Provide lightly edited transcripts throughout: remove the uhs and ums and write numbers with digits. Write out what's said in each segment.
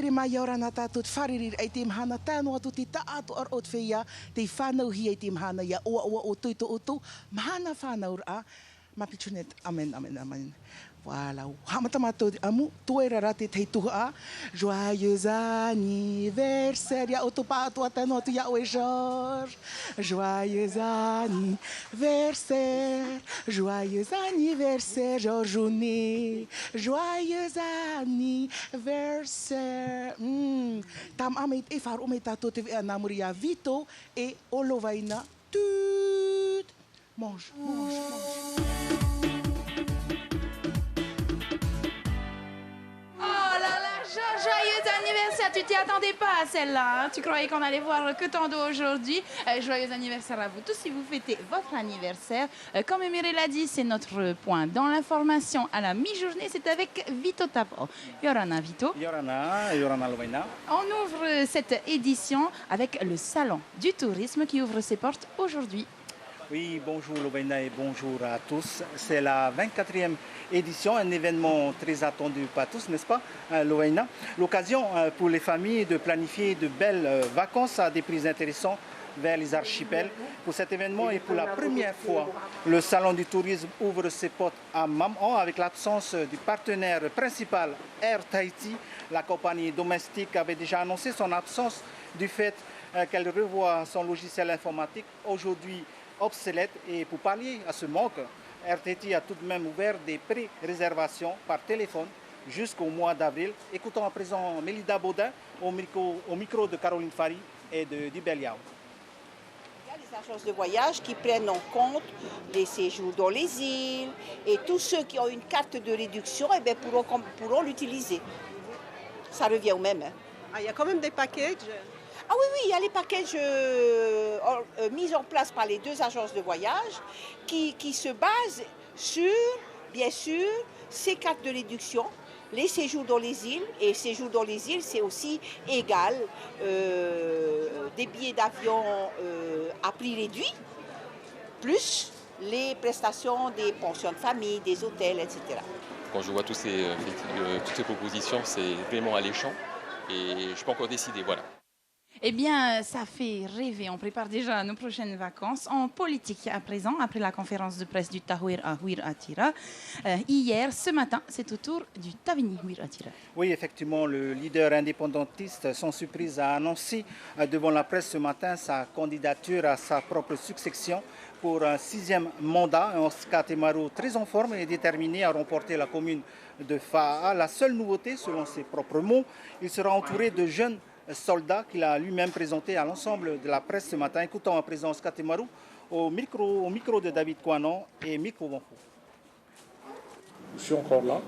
Terima Yorana Tatut Faririr Aitim Hana Tano Tuti Taatu or Otfeya, Te Fano Hi Aitim Hana Ya Oa Otuito Otu, Mahana Fanaur A, Mapichunet, Amen, Amen, Amen. Voilà, Hamatamato Amu, Tuerarati Teitua, Joyeux anniversaire, Ya Otopato Atanotu Ya Georges, Joyeux anniversaire, Joyeux anniversaire, Georges Jounet, Joyeux anniversaire. Tam Amit Efar Umetato TV Namuria Vito et Olovaina. Tut. Mange, mange, mange. Joyeux anniversaire, tu t'y attendais pas à celle-là, hein? Tu croyais qu'on allait voir que tant d'eau aujourd'hui. Joyeux anniversaire à vous tous si vous fêtez votre anniversaire. Comme Emiré l'a dit, c'est notre point dans l'information à la mi-journée, c'est avec Vito Tapo. Yorana Vito. Yorana, Yorana Lovaina. On ouvre cette édition avec le salon du tourisme qui ouvre ses portes aujourd'hui. Oui, bonjour Lovaina et bonjour à tous. C'est la 24e édition, un événement très attendu par tous, n'est-ce pas, Lovaina? L'occasion pour les familles de planifier de belles vacances à des prix intéressants vers les archipels. Pour cet événement et pour la première fois, le Salon du tourisme ouvre ses portes à Maman avec l'absence du partenaire principal Air Tahiti. La compagnie domestique avait déjà annoncé son absence du fait qu'elle revoit son logiciel informatique aujourd'hui obsolète, et pour pallier à ce manque, RTT a tout de même ouvert des pré-réservations par téléphone jusqu'au mois d'avril. Écoutons à présent Mélida Baudin au micro de Caroline Fari et de Dibeliao. Il y a les agences de voyage qui prennent en compte les séjours dans les îles et tous ceux qui ont une carte de réduction pourront l'utiliser. Ça revient au même. Hein. Ah, il y a quand même des packages. Ah oui, il y a les packages mis en place par les deux agences de voyage qui se basent sur, bien sûr, ces cartes de réduction, les séjours dans les îles. Et séjours dans les îles, c'est aussi égal des billets d'avion à prix réduit, plus les prestations des pensions de famille, des hôtels, etc. Quand je vois toutes ces propositions, c'est vraiment alléchant et je ne suis pas encore décidé, voilà. Eh bien, ça fait rêver. On prépare déjà nos prochaines vacances. En politique, à présent, après la conférence de presse du Tahouir à Huir Atira. Hier, ce matin, c'est au tour du Tavini Huir Atira. Oui, effectivement, le leader indépendantiste, sans surprise, a annoncé devant la presse ce matin sa candidature à sa propre succession pour un 6e mandat. Oscar Temaro, très en forme et déterminé à remporter la commune de Fa'a. La seule nouveauté, selon ses propres mots, il sera entouré de jeunes soldat qu'il a lui-même présenté à l'ensemble de la presse ce matin. Écoutons à présent Oscar Temaro au micro de David Kouanon et Micro Bonfou. Je suis encore là,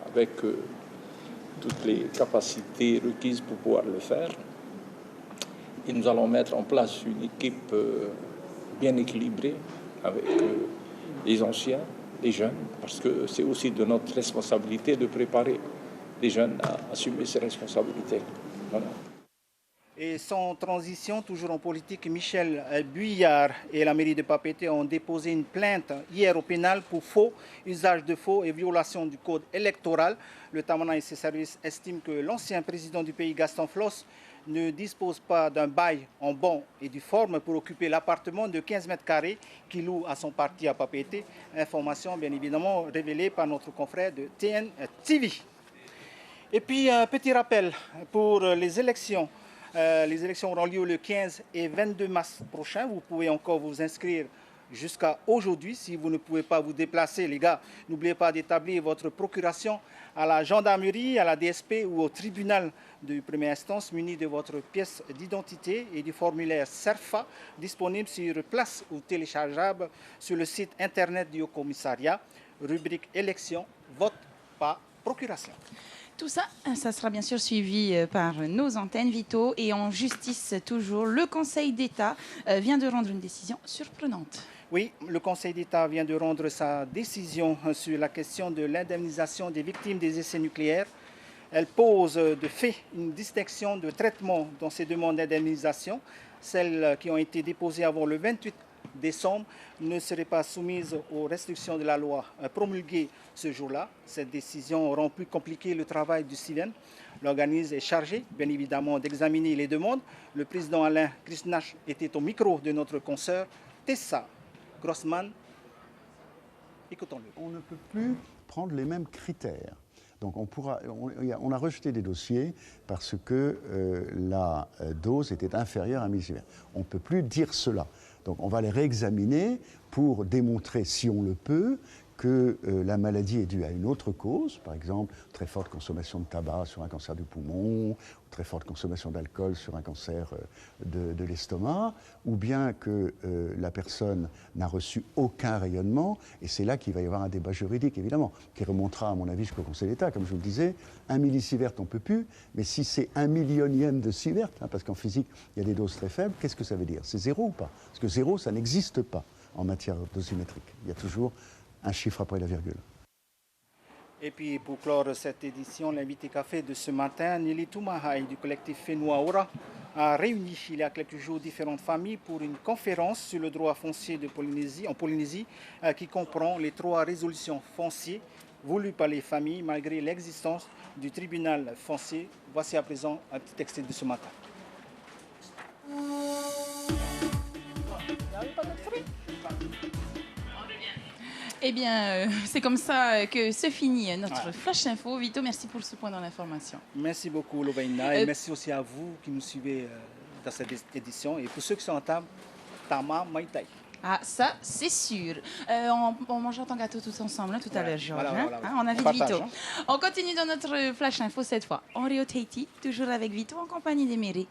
avec toutes les capacités requises pour pouvoir le faire. Et nous allons mettre en place une équipe bien équilibrée avec les anciens, les jeunes, parce que c'est aussi de notre responsabilité de préparer les jeunes à assumer ces responsabilités. Voilà. Et sans transition, toujours en politique, Michel Buyard et la mairie de Papeete ont déposé une plainte hier au pénal pour faux, usage de faux et violation du code électoral. Le Tamana et ses services estiment que l'ancien président du pays, Gaston Floss, ne dispose pas d'un bail en bon et due forme pour occuper l'appartement de 15 mètres carrés qu'il loue à son parti à Papeete. Information bien évidemment révélée par notre confrère de TN TV. Et puis, un petit rappel pour les élections. Les élections auront lieu le 15 et 22 mars prochain. Vous pouvez encore vous inscrire jusqu'à aujourd'hui. Si vous ne pouvez pas vous déplacer, les gars, n'oubliez pas d'établir votre procuration à la gendarmerie, à la DSP ou au tribunal de première instance muni de votre pièce d'identité et du formulaire CERFA disponible sur place ou téléchargeable sur le site internet du Haut-Commissariat. Rubrique élection, vote par procuration. Tout ça, ça sera bien sûr suivi par nos antennes Vito. Et en justice toujours, le Conseil d'État vient de rendre une décision surprenante. Oui, le Conseil d'État vient de rendre sa décision sur la question de l'indemnisation des victimes des essais nucléaires. Elle pose de fait une distinction de traitement dans ces demandes d'indemnisation. Celles qui ont été déposées avant le 28 décembre ne seraient pas soumises aux restrictions de la loi promulguée ce jour-là. Cette décision rend plus compliqué le travail du CIVEN. L'organisme est chargé, bien évidemment, d'examiner les demandes. Le président Alain Krishnach était au micro de notre consoeur Tessa Grossman. Écoutons-le. On ne peut plus prendre les mêmes critères. Donc on a rejeté des dossiers parce que la dose était inférieure à 1 millisievert. On ne peut plus dire cela. Donc on va les réexaminer pour démontrer, si on le peut, que la maladie est due à une autre cause, par exemple très forte consommation de tabac sur un cancer du poumon, très forte consommation d'alcool sur un cancer de l'estomac, ou bien que la personne n'a reçu aucun rayonnement, et c'est là qu'il va y avoir un débat juridique, évidemment, qui remontera, à mon avis, jusqu'au Conseil d'État. Comme je vous le disais, 1 millisievert, on ne peut plus, mais si c'est 1 millionième de sievert, parce qu'en physique, il y a des doses très faibles, qu'est-ce que ça veut dire? C'est 0 ou pas? Parce que 0, ça n'existe pas en matière dosimétrique. Il y a toujours un chiffre après la virgule. Et puis pour clore cette édition, l'invité café de ce matin, Nelly Toumahaï du collectif Fenua Ora a réuni il y a quelques jours différentes familles pour une conférence sur le droit foncier en Polynésie qui comprend les 3 résolutions foncières voulues par les familles malgré l'existence du tribunal foncier. Voici à présent un petit extrait de ce matin. Eh bien, c'est comme ça que se finit notre Flash Info. Vito, merci pour ce point dans l'information. Merci beaucoup, Lovaina, et merci aussi à vous qui nous suivez dans cette édition. Et pour ceux qui sont en table, Tama Maitai. Ah, ça, c'est sûr. On mangera ton gâteau tous ensemble tout à l'heure, Georges. Voilà. On invite Partage, Vito. On continue dans notre Flash Info cette fois. En Rio Tahiti, toujours avec Vito en compagnie d'Emery.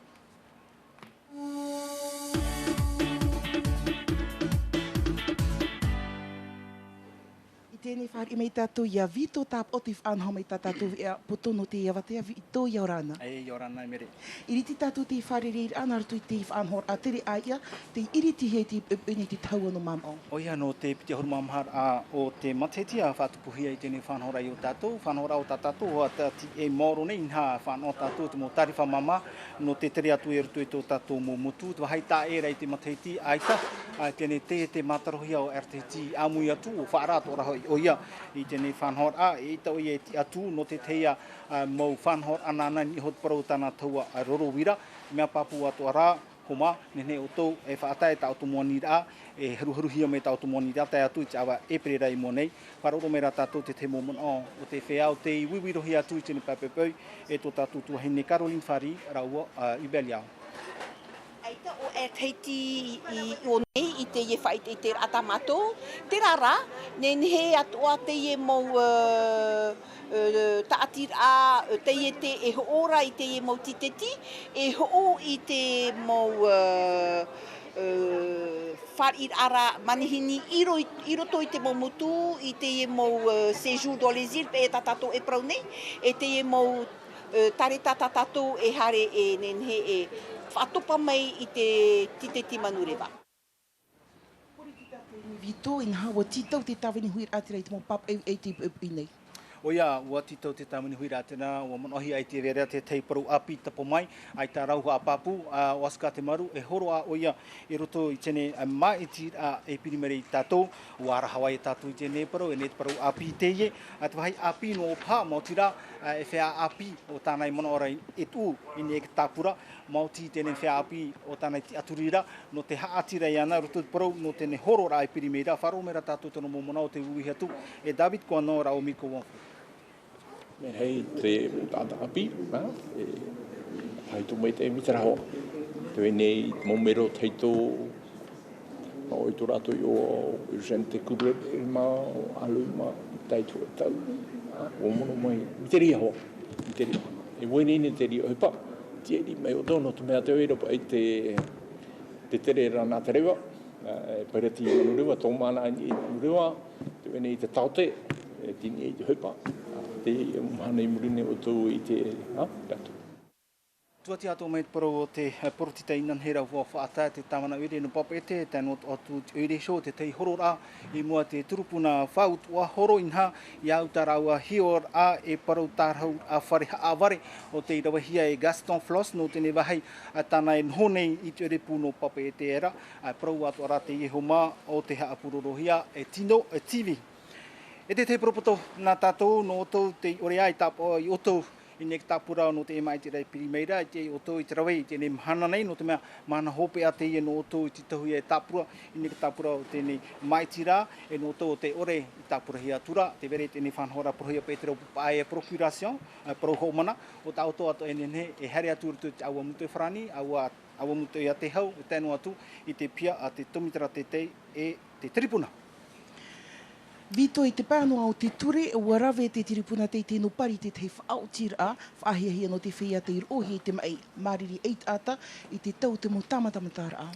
Tēnei whare mei tātou ia Vito tāp otif anho mei tātou ia potono te ia watea Vito ia orana. Ei, Yorana, Emere. Iriti tātou te whare reir anartu te whanhor a tere a ia, te iriti he te pene te taua no mamao. O ia no te piti horu mamhar a o te matetia whatupuhia i tēnei whanhora i o tātou. Whanhora o tātou o ati e moro nei nha whanho tātou te mo tariwha mama no te tere atu e rutu e tō tātou mo mutu. Te wahai tā era i te mateti aita, tēnei te matarohia o RTT amui atu o whaarato raho o ia i tēnei whanhor a e ita o ia e atu no te teia mau whanhor anana ni hot parau tāna taua a Rorowira mea papu atu ara homa nene o tau e whaatai ta automoani a e haruhia me ta automoani a tai atu i te awa e perera i monei paroro mera tātou te te momon o te whea o te iwiwirohi atu i tēnei papepau e tō tātou tuahine Caroline Fari raua i Beliao. Aita o e teiti i o nei i te ie whai te te rata mato, te rara, nen he atua te ie mau taatir a te ie te e hoora i te ie mau titeti, e ho i te mau wharir ara manihini i roto i te mau mutu, i te ie mau séjour dans les îles, e tatato e prau nei, e te ie mau tare tatato e hare e nen he e whatopa mai i te titeti manurewa. Vito in hawa titau te tawini huir atira i te mo pap e te i nei. O ia, ua titau te tamani hui rā tēnā, ua monohi ai te vera te tei paru api tapo mai, ai tā rauha a papu, o aska te maru, e horo a o ia, e roto i tēne mai iti a e pirimere i tātou, ua arahawai e tātou i tēne paru, e ne te paru api te ie, a te wahi api no o pā, mautira, e whea api o tānai mono ora e tū, i ne e tāpura, mauti tēne whea api o tānai ti aturira, no te haatira i ana, roto te paru, no tēne horo rā e pirimere, wharo mera tātou tono mo mona o te uihi atu, e David kua no rā o Miko Wonfu. Me hei te tata api, hai tu mai te mitaraho. Te wenei momero teito, o i tu rato i o urgente kubre ma o alu ma taitu e tau. O mono mai, miteri aho, miteri aho. E wene ne te rio hepa, tieri mai o tono tu mea te oiro pa i te tere rana te rewa, pareti i manurewa, tō mana i manurewa, te wenei te taute, tini i te hepa. Te mahana i murine o tō i te rato. Tuati ato mai te parau o te porotita inan hera ua whaata te tamana ure no papa ete, tēnō atu te ure show, te tei horo rā, i mua te turupuna whaut ua horo inha, i autara ua hior a e parau tārhau a whare haaware o te irawahia e Gaston Floss, no tēne wahai a tāna e nhonei i te ure pūno papa ete era, a parau atu ara te iehoma o te haapurorohia e Tino TV. E te propoto nā tātou no otou te ore ai tāpo i otou nek tapura no te mai te rei primeira te o to i trawei te ne mahana nei no te mea mana hope a te i no to i te tahu e tapura i nek tapura o te ne mai tira e no to te ore i tapura hi atura te vere te ne whanhora prohia Petro pae procuration pro homana o tau to ato ene e hari atu tu te awa mutu frani awa mutu ia te hau e tēnu atu i te pia a te tomitara te te e te tripuna. Vito i te pānoa o te ture, ua rawe te tiripuna te tēnu pari te te whaotira, whaahia no te whia te irohi i te mai mariri 8 ata, i te tau te mo tamatamatara a.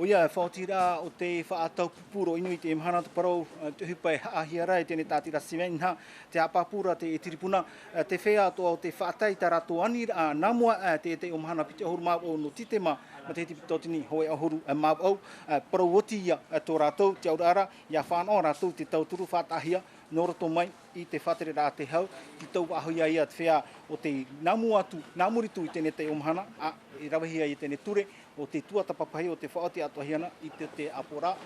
O ia, whaotira o te whaatau pupuro inu i te mhana te parau, te hupai haahia rai, tēne tātira simenha, te apapura, te tiripuna, te whea o te whaatai ta rato ani, namua te o mhana piti ahuru mau no titema, ma te tipi tōtini hoe ahuru mau au, parau oti ia tō ratou, te aurara, ia whanau ratou te tauturu whaatahia, no roto mai i te whatere rā te hau, ki tau ahoia ia te whea o te namu atu, namuritu i tēne te omhana, i rawahia i tēne ture, o te tuata papahi o te whaoti atohiana i te apora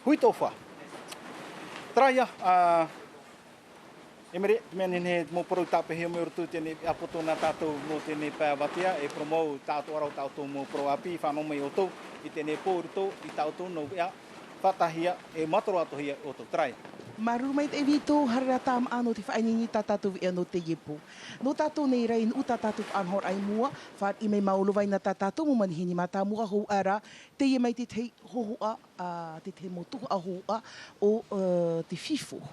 hui tau wha. Traia, emere, mea nene mō parau tāpehi o me urutu tēne apoto nā tātou mō tēne pāwatia, e promou tātou arau tātou mō parau api, whanau mai o tau, i tēne pō urutu, i tātou no ea, whatahia, e matoro atohia o tau. Traia. Marumait e vito harara tam ano te whainini tā tātou e no te yepo. No tātou nei rein u tā tātou anhor ai mua, whaar i mei maulowai na tā tātou mo manihini ma tā mua hou ara, te ye mai te te hohoa, te te motuhu a hoa o te FIFO.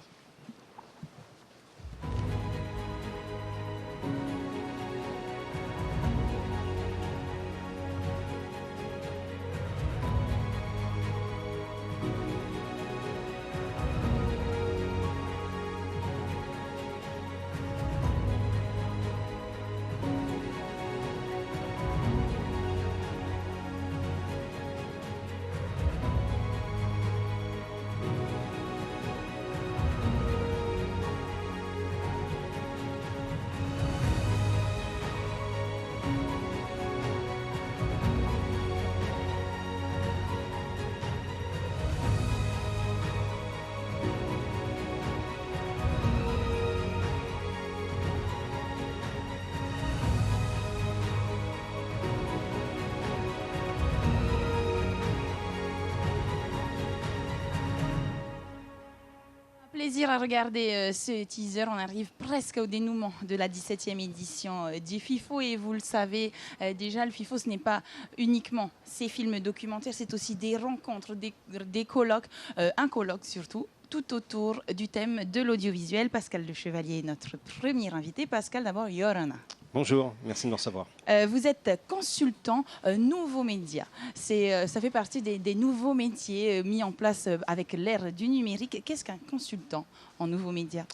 Plaisir à regarder ce teaser. On arrive presque au dénouement de la 17e édition du FIFO et vous le savez déjà, le FIFO ce n'est pas uniquement ces films documentaires, c'est aussi des rencontres, des colloques, un colloque surtout, tout autour du thème de l'audiovisuel. Pascal Le Chevalier est notre premier invité. Pascal, d'abord, Yorana. Bonjour, merci de me recevoir. Vous êtes consultant nouveaux médias. Ça fait partie des nouveaux métiers mis en place avec l'ère du numérique. Qu'est-ce qu'un consultant en nouveaux médias ?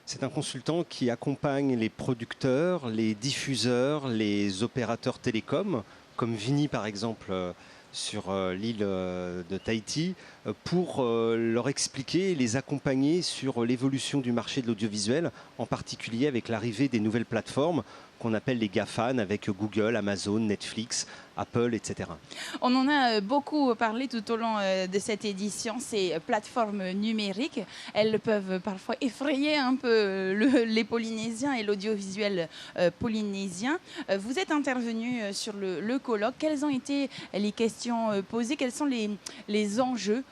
C'est un consultant qui accompagne les producteurs, les diffuseurs, les opérateurs télécoms, comme Vini par exemple sur l'île de Tahiti, pour leur expliquer et les accompagner sur l'évolution du marché de l'audiovisuel, en particulier avec l'arrivée des nouvelles plateformes qu'on appelle les GAFAN, avec Google, Amazon, Netflix, Apple, etc. On en a beaucoup parlé tout au long de cette édition, ces plateformes numériques. Elles peuvent parfois effrayer un peu les Polynésiens et l'audiovisuel polynésien. Vous êtes intervenu sur le colloque. Quelles ont été les questions posées? Quels sont les enjeux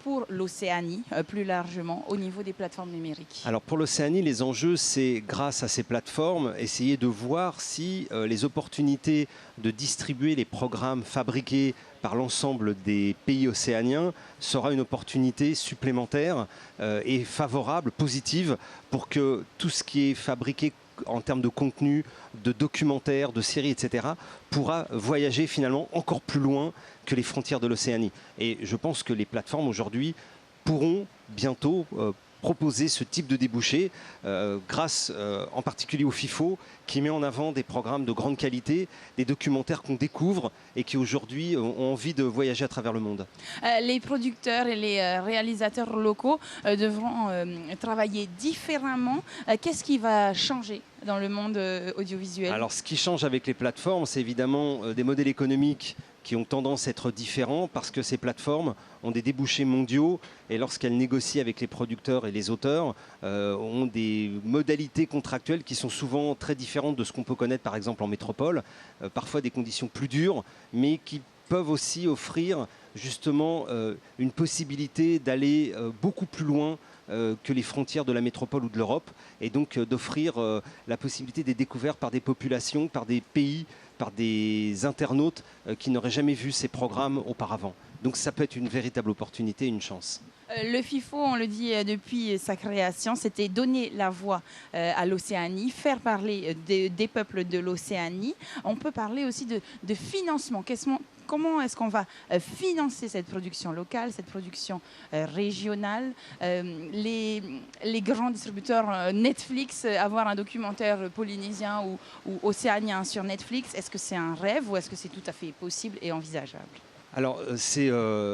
pour l'Océanie, plus largement, au niveau des plateformes numériques? Alors pour l'Océanie, les enjeux, c'est grâce à ces plateformes, essayer de voir si les opportunités de distribuer les programmes fabriqués par l'ensemble des pays océaniens sera une opportunité supplémentaire et favorable, positive, pour que tout ce qui est fabriqué en termes de contenu, de documentaires, de séries, etc., pourra voyager finalement encore plus loin que les frontières de l'Océanie. Et je pense que les plateformes aujourd'hui pourront bientôt proposer ce type de débouché grâce en particulier au FIFO qui met en avant des programmes de grande qualité, des documentaires qu'on découvre et qui aujourd'hui ont envie de voyager à travers le monde. Les producteurs et les réalisateurs locaux devront travailler différemment. Qu'est-ce qui va changer dans le monde audiovisuel? Alors ce qui change avec les plateformes, c'est évidemment des modèles économiques qui ont tendance à être différents parce que ces plateformes ont des débouchés mondiaux et lorsqu'elles négocient avec les producteurs et les auteurs, ont des modalités contractuelles qui sont souvent très différentes de ce qu'on peut connaître par exemple en métropole, parfois des conditions plus dures, mais qui peuvent aussi offrir justement une possibilité d'aller beaucoup plus loin que les frontières de la métropole ou de l'Europe, et donc d'offrir la possibilité des découvertes par des populations, par des pays, par des internautes qui n'auraient jamais vu ces programmes auparavant. Donc ça peut être une véritable opportunité, une chance. Le FIFO, on le dit depuis sa création, c'était donner la voix à l'Océanie, faire parler des peuples de l'Océanie. On peut parler aussi de financement. Comment est-ce qu'on va financer cette production locale, cette production régionale? Les grands distributeurs Netflix, avoir un documentaire polynésien ou océanien sur Netflix, est-ce que c'est un rêve ou est-ce que c'est tout à fait possible et envisageable? Alors,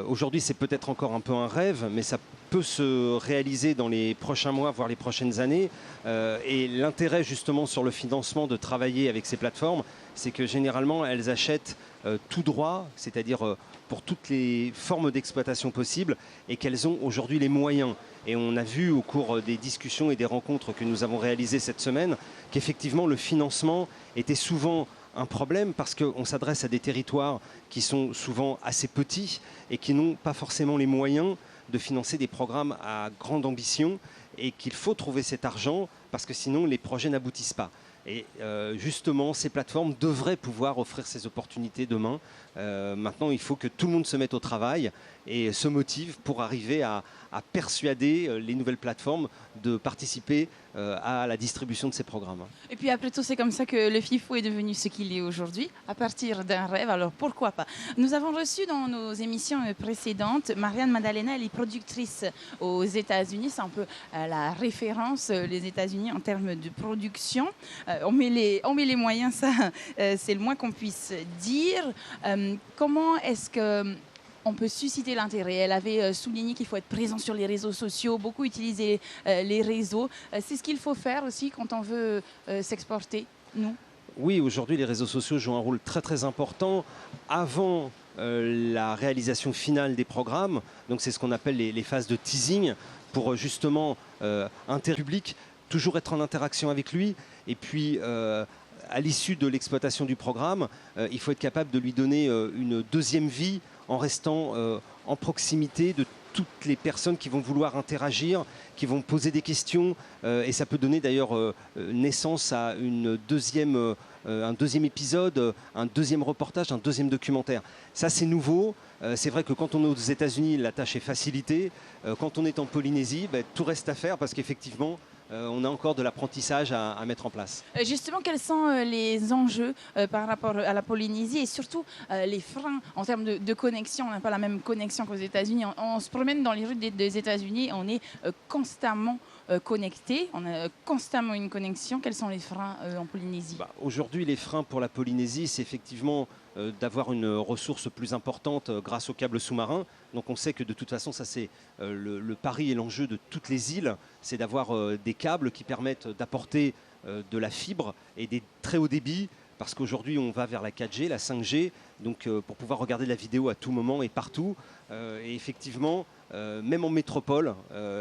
aujourd'hui, c'est peut-être encore un peu un rêve, mais ça peut se réaliser dans les prochains mois, voire les prochaines années. Et l'intérêt, justement, sur le financement de travailler avec ces plateformes, c'est que généralement, elles achètent tout droit, c'est-à-dire pour toutes les formes d'exploitation possibles, et qu'elles ont aujourd'hui les moyens. Et on a vu au cours des discussions et des rencontres que nous avons réalisées cette semaine qu'effectivement, le financement était souvent un problème parce qu'on s'adresse à des territoires qui sont souvent assez petits et qui n'ont pas forcément les moyens de financer des programmes à grande ambition, et qu'il faut trouver cet argent parce que sinon les projets n'aboutissent pas. Et justement, ces plateformes devraient pouvoir offrir ces opportunités demain. Maintenant, il faut que tout le monde se mette au travail et se motive pour arriver à persuader les nouvelles plateformes de participer à la distribution de ces programmes. Et puis après tout, c'est comme ça que le FIFO est devenu ce qu'il est aujourd'hui, à partir d'un rêve. Alors pourquoi pas? Nous avons reçu dans nos émissions précédentes Marianne Maddalena, elle est productrice aux États-Unis. C'est un peu la référence, les États-Unis, en termes de production. On met les moyens, ça, c'est le moins qu'on puisse dire. Comment est-ce que on peut susciter l'intérêt? Elle avait souligné qu'il faut être présent sur les réseaux sociaux, beaucoup utiliser les réseaux. C'est ce qu'il faut faire aussi quand on veut s'exporter, nous? Oui, aujourd'hui, les réseaux sociaux jouent un rôle très très important avant la réalisation finale des programmes. Donc c'est ce qu'on appelle les phases de teasing pour justement interpublic, toujours être en interaction avec lui. Et puis à l'issue de l'exploitation du programme, il faut être capable de lui donner une deuxième vie en restant en proximité de toutes les personnes qui vont vouloir interagir, qui vont poser des questions. Et ça peut donner d'ailleurs naissance à un deuxième épisode, un deuxième reportage, un deuxième documentaire. Ça, c'est nouveau. C'est vrai que quand on est aux États-Unis, la tâche est facilitée. Quand on est en Polynésie, tout reste à faire parce qu'effectivement, on a encore de l'apprentissage à mettre en place. Justement, quels sont les enjeux par rapport à la Polynésie et surtout les freins en termes de connexion? On n'a pas la même connexion qu'aux États-Unis. On se promène dans les rues des États-Unis, on est constamment connecté, on a constamment une connexion. Quels sont les freins en Polynésie? Aujourd'hui, les freins pour la Polynésie, c'est effectivement d'avoir une ressource plus importante grâce aux câbles sous-marins. Donc on sait que de toute façon, ça c'est le pari et l'enjeu de toutes les îles, c'est d'avoir des câbles qui permettent d'apporter de la fibre et des très hauts débits, parce qu'aujourd'hui on va vers la 4G, la 5G, donc pour pouvoir regarder la vidéo à tout moment et partout. Et effectivement, même en métropole,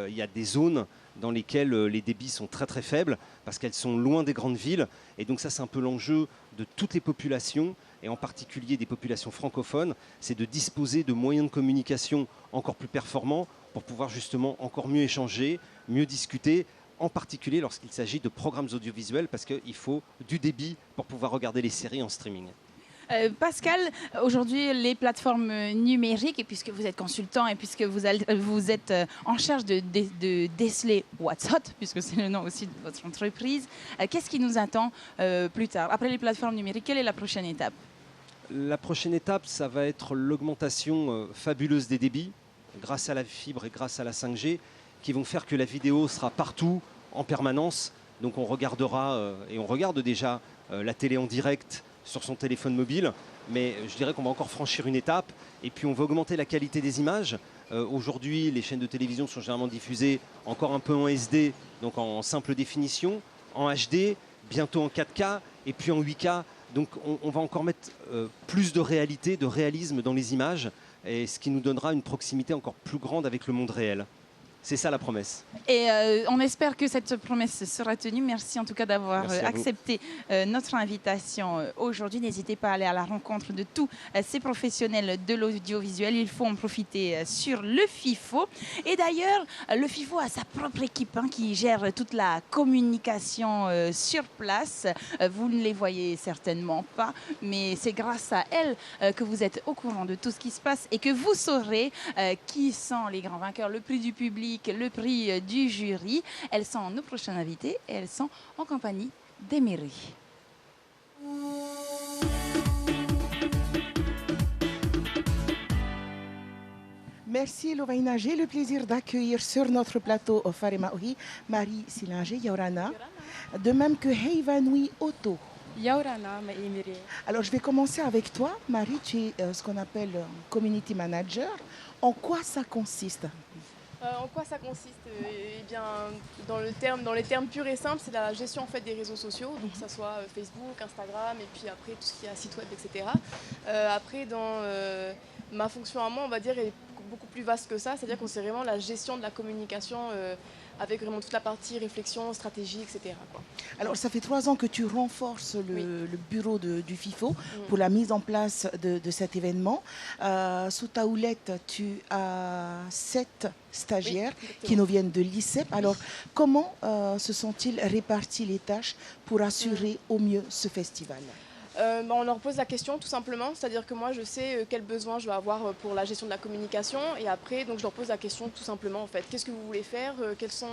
il y a des zones dans lesquelles les débits sont très très faibles, parce qu'elles sont loin des grandes villes. Et donc ça c'est un peu l'enjeu de toutes les populations, et en particulier des populations francophones, c'est de disposer de moyens de communication encore plus performants pour pouvoir justement encore mieux échanger, mieux discuter, en particulier lorsqu'il s'agit de programmes audiovisuels, parce qu'il faut du débit pour pouvoir regarder les séries en streaming. Pascal, aujourd'hui, les plateformes numériques, et puisque vous êtes consultant et puisque vous êtes en charge de déceler What's Hot, puisque c'est le nom aussi de votre entreprise, qu'est-ce qui nous attend plus tard? Après les plateformes numériques, quelle est la prochaine étape? La prochaine étape, ça va être l'augmentation fabuleuse des débits, grâce à la fibre et grâce à la 5G, qui vont faire que la vidéo sera partout, en permanence. Donc on regardera, et on regarde déjà la télé en direct sur son téléphone mobile, mais je dirais qu'on va encore franchir une étape, et puis on va augmenter la qualité des images. Aujourd'hui, les chaînes de télévision sont généralement diffusées encore un peu en SD, donc en simple définition, en HD, bientôt en 4K, et puis en 8K. Donc on va encore mettre plus de réalité, de réalisme dans les images, et ce qui nous donnera une proximité encore plus grande avec le monde réel. C'est ça la promesse. Et on espère que cette promesse sera tenue. Merci en tout cas d'avoir accepté notre invitation aujourd'hui. N'hésitez pas à aller à la rencontre de tous ces professionnels de l'audiovisuel. Il faut en profiter sur le FIFO. Et d'ailleurs, le FIFO a sa propre équipe qui gère toute la communication sur place. Vous ne les voyez certainement pas, mais c'est grâce à elles que vous êtes au courant de tout ce qui se passe et que vous saurez qui sont les grands vainqueurs, le prix du public, le prix du jury. Elles sont nos prochaines invitées et elles sont en compagnie d'Emery. Merci Lovaina. J'ai le plaisir d'accueillir sur notre plateau Farema Ohi, Marie Silanger, Yaurana, de même que Heivanui Otto. Yaurana, Emery. Alors je vais commencer avec toi, Marie, tu es ce qu'on appelle community manager. En quoi ça consiste? En quoi ça consiste? Eh bien, dans les termes purs et simples, c'est la gestion en fait des réseaux sociaux, donc que ça soit Facebook, Instagram, et puis après tout ce qui est site web, etc. Après, dans ma fonction à moi, on va dire, est beaucoup plus vaste que ça, c'est-à-dire qu'on c'est vraiment la gestion de la communication avec vraiment toute la partie réflexion, stratégie, etc. quoi. Alors, ça fait 3 ans que tu renforces le bureau du FIFO pour la mise en place de cet événement. Sous ta houlette, tu as 7 stagiaires qui nous viennent de l'ICEP. Alors, comment se sont-ils répartis les tâches pour assurer au mieux ce festival? On leur pose la question tout simplement, c'est-à-dire que moi je sais quels besoins je vais avoir pour la gestion de la communication et après donc je leur pose la question tout simplement en fait, qu'est-ce que vous voulez faire, quelles sont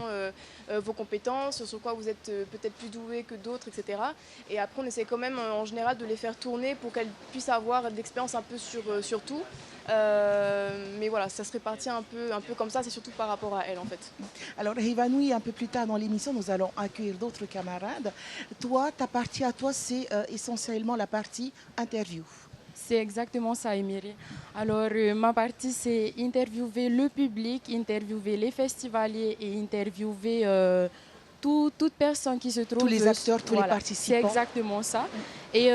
vos compétences, sur quoi vous êtes peut-être plus doué que d'autres, etc. Et après on essaie quand même en général de les faire tourner pour qu'elles puissent avoir de l'expérience un peu sur tout. Mais voilà, ça se répartit un peu comme ça, c'est surtout par rapport à elles en fait. Alors Heivanui, un peu plus tard dans l'émission, nous allons accueillir d'autres camarades. Toi, ta partie à toi, c'est essentiellement la partie interview. C'est exactement ça, Emery. Alors, ma partie, c'est interviewer le public, interviewer les festivaliers et interviewer toute personne qui se trouve... Tous les acteurs, tous les participants. C'est exactement ça. Et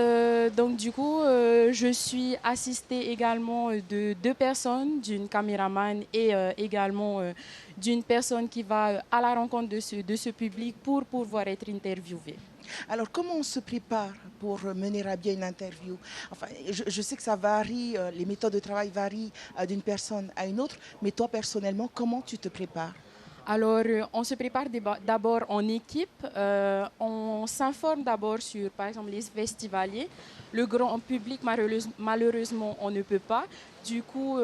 donc, du coup, je suis assistée également de 2 personnes, d'une caméraman et également d'une personne qui va à la rencontre de ce public pour pouvoir être interviewée. Alors, comment on se prépare pour mener à bien une interview? Enfin, je sais que ça varie, les méthodes de travail varient d'une personne à une autre, mais toi, personnellement, comment tu te prépares? Alors, on se prépare d'abord en équipe. On s'informe d'abord sur, par exemple, les festivaliers. Le grand public, malheureusement, on ne peut pas. Du coup,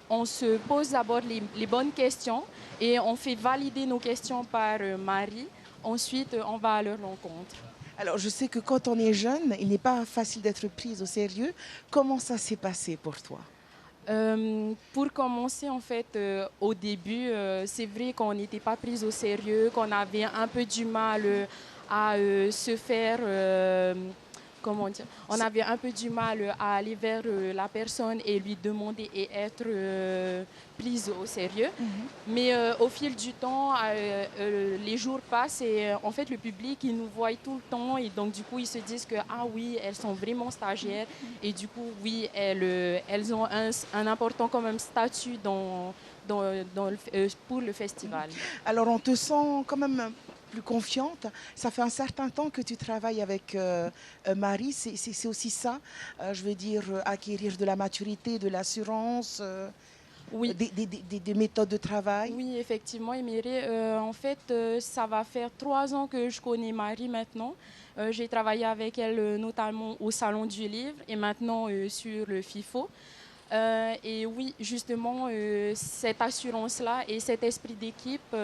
on se pose d'abord les bonnes questions et on fait valider nos questions par Marie. Ensuite, on va à leur rencontre. Alors, je sais que quand on est jeune, il n'est pas facile d'être prise au sérieux. Comment ça s'est passé pour toi? Pour commencer, en fait, au début, c'est vrai qu'on n'était pas prise au sérieux, qu'on avait un peu du mal à se faire... comment dire? On avait un peu du mal à aller vers la personne et lui demander et être prise au sérieux. Mais au fil du temps, les jours passent et en fait le public, il nous voit tout le temps et donc du coup ils se disent que ah oui, elles sont vraiment stagiaires et du coup oui, elles ont un important quand même statut pour le festival. Alors on te sent quand même plus confiante. Ça fait un certain temps que tu travailles avec Marie. C'est aussi ça, je veux dire, acquérir de la maturité, de l'assurance, oui. des méthodes de travail. Oui, effectivement, Emery. En fait, ça va faire 3 ans que je connais Marie maintenant. J'ai travaillé avec elle notamment au Salon du Livre et maintenant sur le FIFO. Et oui, justement, cette assurance-là et cet esprit d'équipe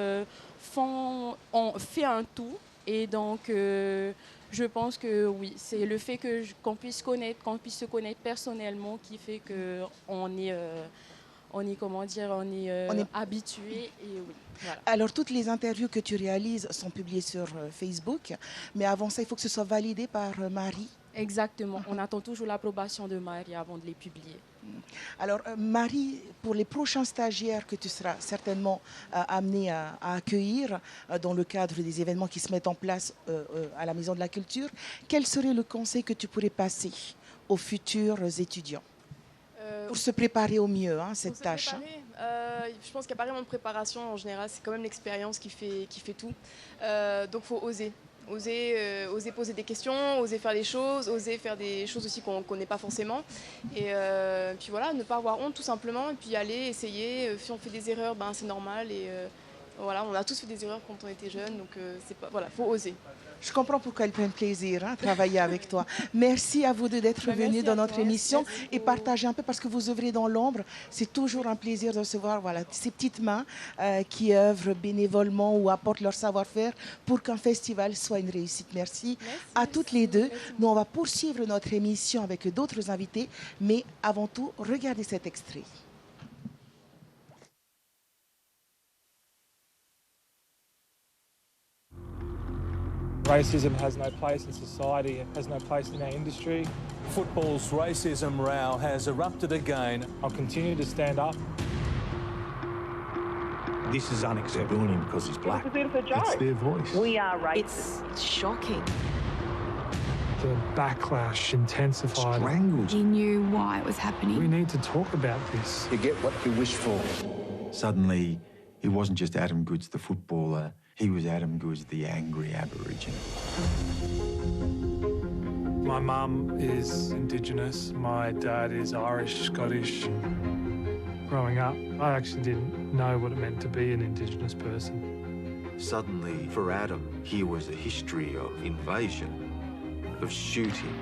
on fait un tout. Et donc, je pense que oui, c'est le fait qu'on puisse se connaître personnellement qui fait qu'on est, habitué. Et oui, voilà. Alors, toutes les interviews que tu réalises sont publiées sur Facebook. Mais avant ça, il faut que ce soit validé par Marie. Exactement. On attend toujours l'approbation de Marie avant de les publier. Alors, Marie, pour les prochains stagiaires que tu seras certainement amenée à accueillir dans le cadre des événements qui se mettent en place à la Maison de la Culture, quel serait le conseil que tu pourrais passer aux futurs étudiants pour se préparer au mieux cette tâche? Je pense qu'il n'y a pas vraiment de préparation en général, c'est quand même l'expérience qui fait tout. Donc il faut oser. Oser poser des questions, oser faire des choses, oser faire des choses aussi qu'on ne connaît pas forcément. Et puis voilà, ne pas avoir honte tout simplement, et puis aller, essayer. Si on fait des erreurs, c'est normal. Et voilà, on a tous fait des erreurs quand on était jeune, donc voilà, faut oser. Je comprends pourquoi ils prennent plaisir à travailler avec toi. Merci à vous deux d'être venus dans notre émission et partager un peu parce que vous œuvrez dans l'ombre. C'est toujours un plaisir de recevoir ces petites mains qui œuvrent bénévolement ou apportent leur savoir-faire pour qu'un festival soit une réussite. Merci à toutes les deux. Nous, on va poursuivre notre émission avec d'autres invités, mais avant tout, regardez cet extrait. Racism has no place in society, it has no place in our industry. Football's racism row has erupted again. I'll continue to stand up. This is unacceptable because he's black. It's a bit of a joke. It's their voice. We are racist. It's shocking. The backlash intensified. Strangled. He knew why it was happening. We need to talk about this. You get what you wish for. Suddenly, it wasn't just Adam Goodes, the footballer. He was Adam Goodes, the angry Aborigine. My mum is Indigenous. My dad is Irish, Scottish. Growing up, I actually didn't know what it meant to be an Indigenous person. Suddenly, for Adam, here was a history of invasion, of shooting,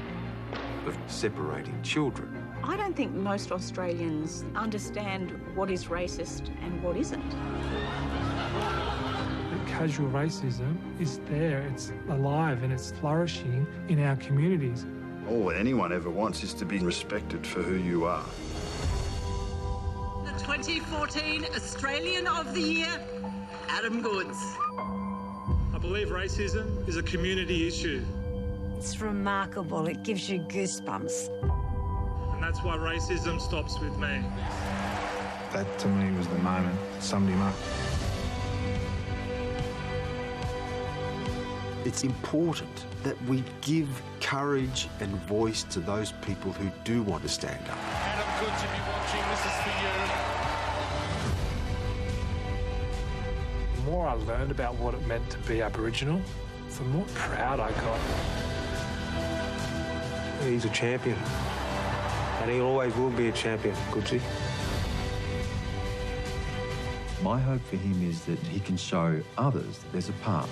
of separating children. I don't think most Australians understand what is racist and what isn't. Casual racism is there, it's alive and it's flourishing in our communities. All anyone ever wants is to be respected for who you are. The 2014 Australian of the Year, Adam Goodes. I believe racism is a community issue. It's remarkable, it gives you goosebumps. And that's why racism stops with me. That to me was the moment that summed him up. It's important that we give courage and voice to those people who do want to stand up. Adam Goodes, if you're watching, this is for you. The more I learned about what it meant to be Aboriginal, the more proud I got. He's a champion. And he always will be a champion, Goodsy. My hope for him is that he can show others that there's a path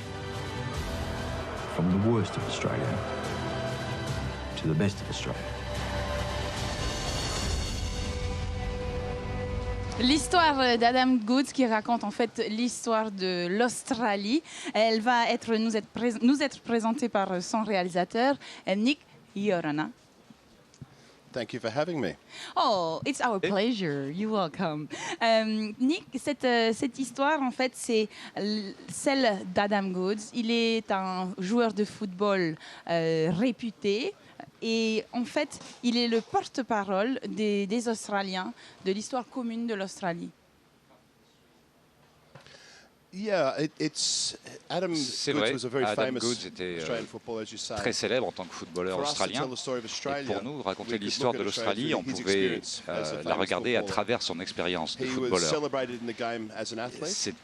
from the worst of Australia to the best of Australia. L'histoire d'Adam Goodes qui raconte en fait l'histoire de l'Australie. Elle va nous être présentée par son réalisateur, Nick Yorana. Thank you for having me. Oh, it's our pleasure. You're welcome. Nick, cette histoire, en fait, c'est celle d'Adam Goodes. Il est un joueur de football réputé. Et en fait, il est le porte-parole des Australiens, de l'histoire commune de l'Australie. Yeah, Adam Goodes was a very Adam famous Goodes était Australian footballer, as you say. très célèbre en tant que footballeur For us to australien. tell the story of Australia, Et pour nous, raconter we could l'histoire look de at Australia l'Australie, on through his pouvait experience as a la famous regarder à footballer. travers son expérience de He was footballeur. celebrated in the game as an athlete.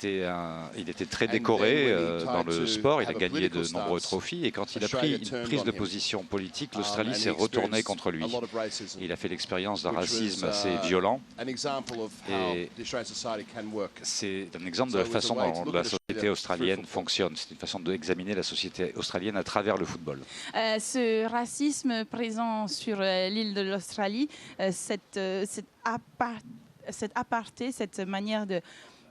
Il était très And décoré then when he dans tried le to sport, il a have a gagné de political nombreux stance, trophées et quand il a Australia pris une turned prise on de him. position politique, And l'Australie he s'est retournée experienced contre lui. a lot of racism, Il a fait l'expérience d'un which racisme was, assez violent. an example of how Et the Australian society can work. c'est un exemple de So la it was a façon way to dont look la at société Australia australienne through fonctionne. C'est une façon d'examiner la société australienne à travers le football. Ce racisme présent sur l'île de l'Australie, cette aparté, cette manière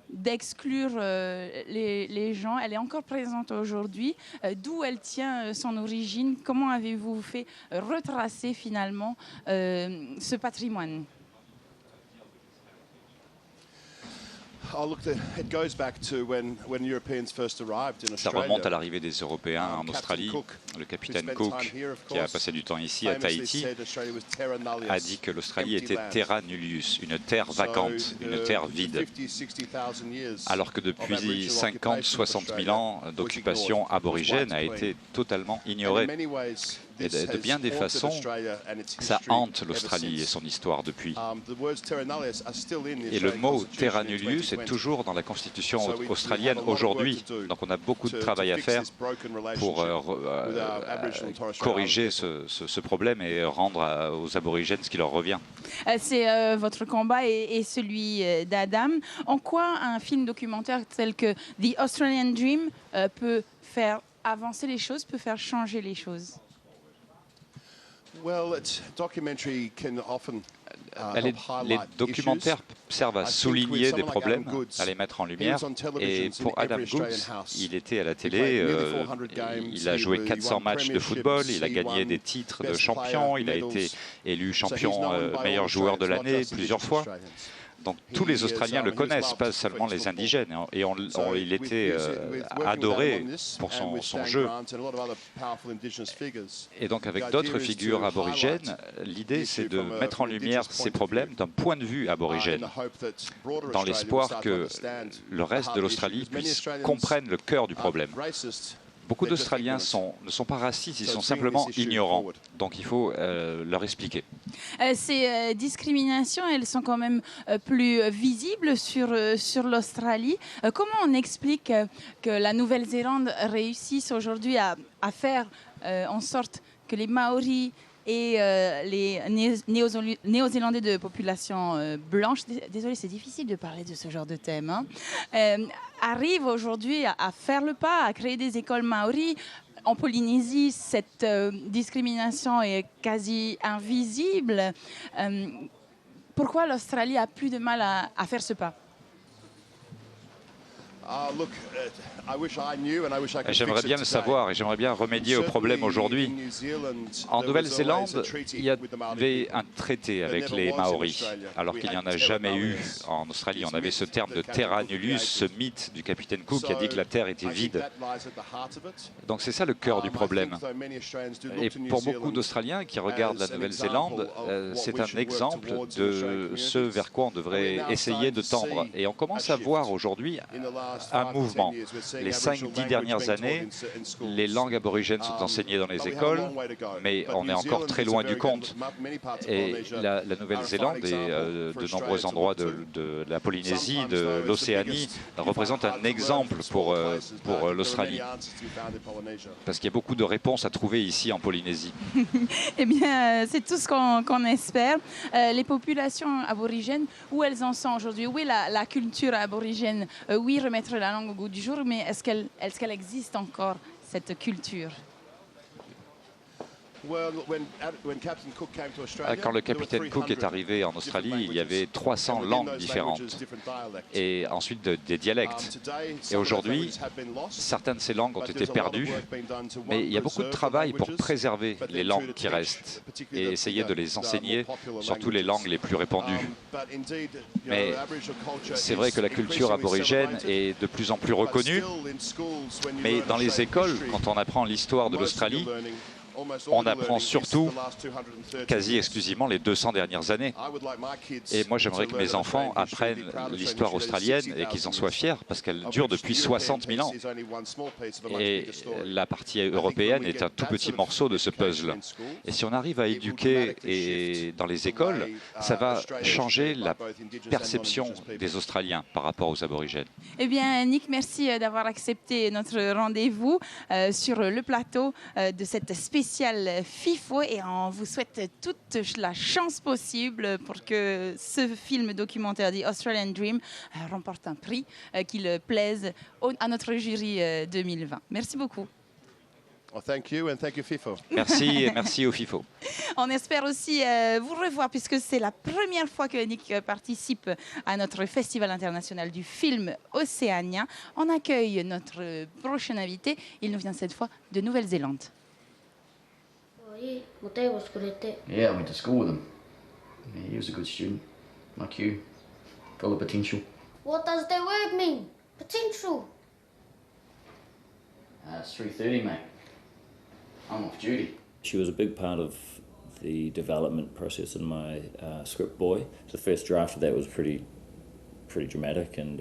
d'exclure les gens, elle est encore présente aujourd'hui. D'où elle tient son origine? Comment avez-vous fait retracer finalement ce patrimoine? Ça remonte à l'arrivée des Européens en Australie. Le capitaine Cook, qui a passé du temps ici à Tahiti, a dit que l'Australie était terra nullius, une terre vacante, une terre vide. Alors que depuis 50-60 000 ans d'occupation aborigène a été totalement ignorée. Et de bien des façons, ça hante l'Australie et son histoire depuis. Et le mot terra nullius est toujours dans la constitution australienne aujourd'hui. Donc on a beaucoup de travail à faire pour corriger ce problème et rendre aux aborigènes ce qui leur revient. C'est votre combat et celui d'Adam. En quoi un film documentaire tel que The Australian Dream peut faire avancer les choses, peut faire changer les choses? Les documentaires servent à souligner des problèmes, à les mettre en lumière. Et pour Adam Goodes, il était à la télé, il a joué 400 matchs de football, il a gagné des titres de champion, il a été élu champion meilleur joueur de l'année plusieurs fois. Donc tous les Australiens le connaissent, pas seulement les indigènes. Et il était adoré pour son jeu. Et donc avec d'autres figures aborigènes, l'idée c'est de mettre en lumière ces problèmes d'un point de vue aborigène, dans l'espoir que le reste de l'Australie comprenne le cœur du problème. Beaucoup d'Australiens ne sont pas racistes, ils sont simplement ignorants. Donc il faut leur expliquer. Ces discriminations, elles sont quand même plus visibles sur l'Australie. Comment on explique que la Nouvelle-Zélande réussisse aujourd'hui à faire en sorte que les Maoris et les Néo-Zélandais de population blanche, désolé, c'est difficile de parler de ce genre de thème, arrivent aujourd'hui à faire le pas, à créer des écoles maoris. En Polynésie, cette discrimination est quasi invisible. Pourquoi l'Australie a plus de mal à faire ce pas? J'aimerais bien le savoir et j'aimerais bien remédier au problème aujourd'hui. En Nouvelle-Zélande, il y avait un traité avec les Maoris, alors qu'il n'y en a jamais eu en Australie. On avait ce terme de terra nullius, ce mythe du capitaine Cook qui a dit que la terre était vide. Donc c'est ça le cœur du problème. Et pour beaucoup d'Australiens qui regardent la Nouvelle-Zélande, c'est un exemple de ce vers quoi on devrait essayer de tendre. Et on commence à voir aujourd'hui un mouvement. Les 5-10 dernières années, les langues aborigènes sont enseignées dans les écoles, mais on est encore très loin du compte. Et la Nouvelle-Zélande et de nombreux endroits de la Polynésie, de l'Océanie, représentent un exemple pour l'Australie. Parce qu'il y a beaucoup de réponses à trouver ici en Polynésie. Eh bien, c'est tout ce qu'on espère. Les populations aborigènes, où elles en sont aujourd'hui? Où est la culture aborigène? Oui, remettre la langue au goût du jour, mais est-ce qu'elle existe encore, cette culture? Quand le capitaine Cook est arrivé en Australie, il y avait 300 langues différentes et ensuite des dialectes. Et aujourd'hui, certaines de ces langues ont été perdues, mais il y a beaucoup de travail pour préserver les langues qui restent et essayer de les enseigner, surtout les langues les plus répandues. Mais c'est vrai que la culture aborigène est de plus en plus reconnue, mais dans les écoles, quand on apprend l'histoire de l'Australie, on apprend surtout, quasi exclusivement, les 200 dernières années. Et moi, j'aimerais que mes enfants apprennent l'histoire australienne et qu'ils en soient fiers, parce qu'elle dure depuis 60 000 ans. Et la partie européenne est un tout petit morceau de ce puzzle. Et si on arrive à éduquer dans les écoles, ça va changer la perception des Australiens par rapport aux aborigènes. Eh bien, Nick, merci d'avoir accepté notre rendez-vous sur le plateau de cette spéciale FIFO et on vous souhaite toute la chance possible pour que ce film documentaire The Australian Dream remporte un prix qu'il plaise à notre jury 2020. Merci beaucoup. Well, thank you and thank you, FIFO. Merci et merci au FIFO. On espère aussi vous revoir puisque c'est la première fois que Nick participe à notre Festival international du film océanien. On accueille notre prochain invité. Il nous vient cette fois de Nouvelle-Zélande. Yeah, I went to school with him. Yeah, he was a good student, like you, full of potential. What does the word mean? Potential. It's 3:30, mate. I'm off duty. She was a big part of the development process in my script Boy. The first draft of that was pretty dramatic and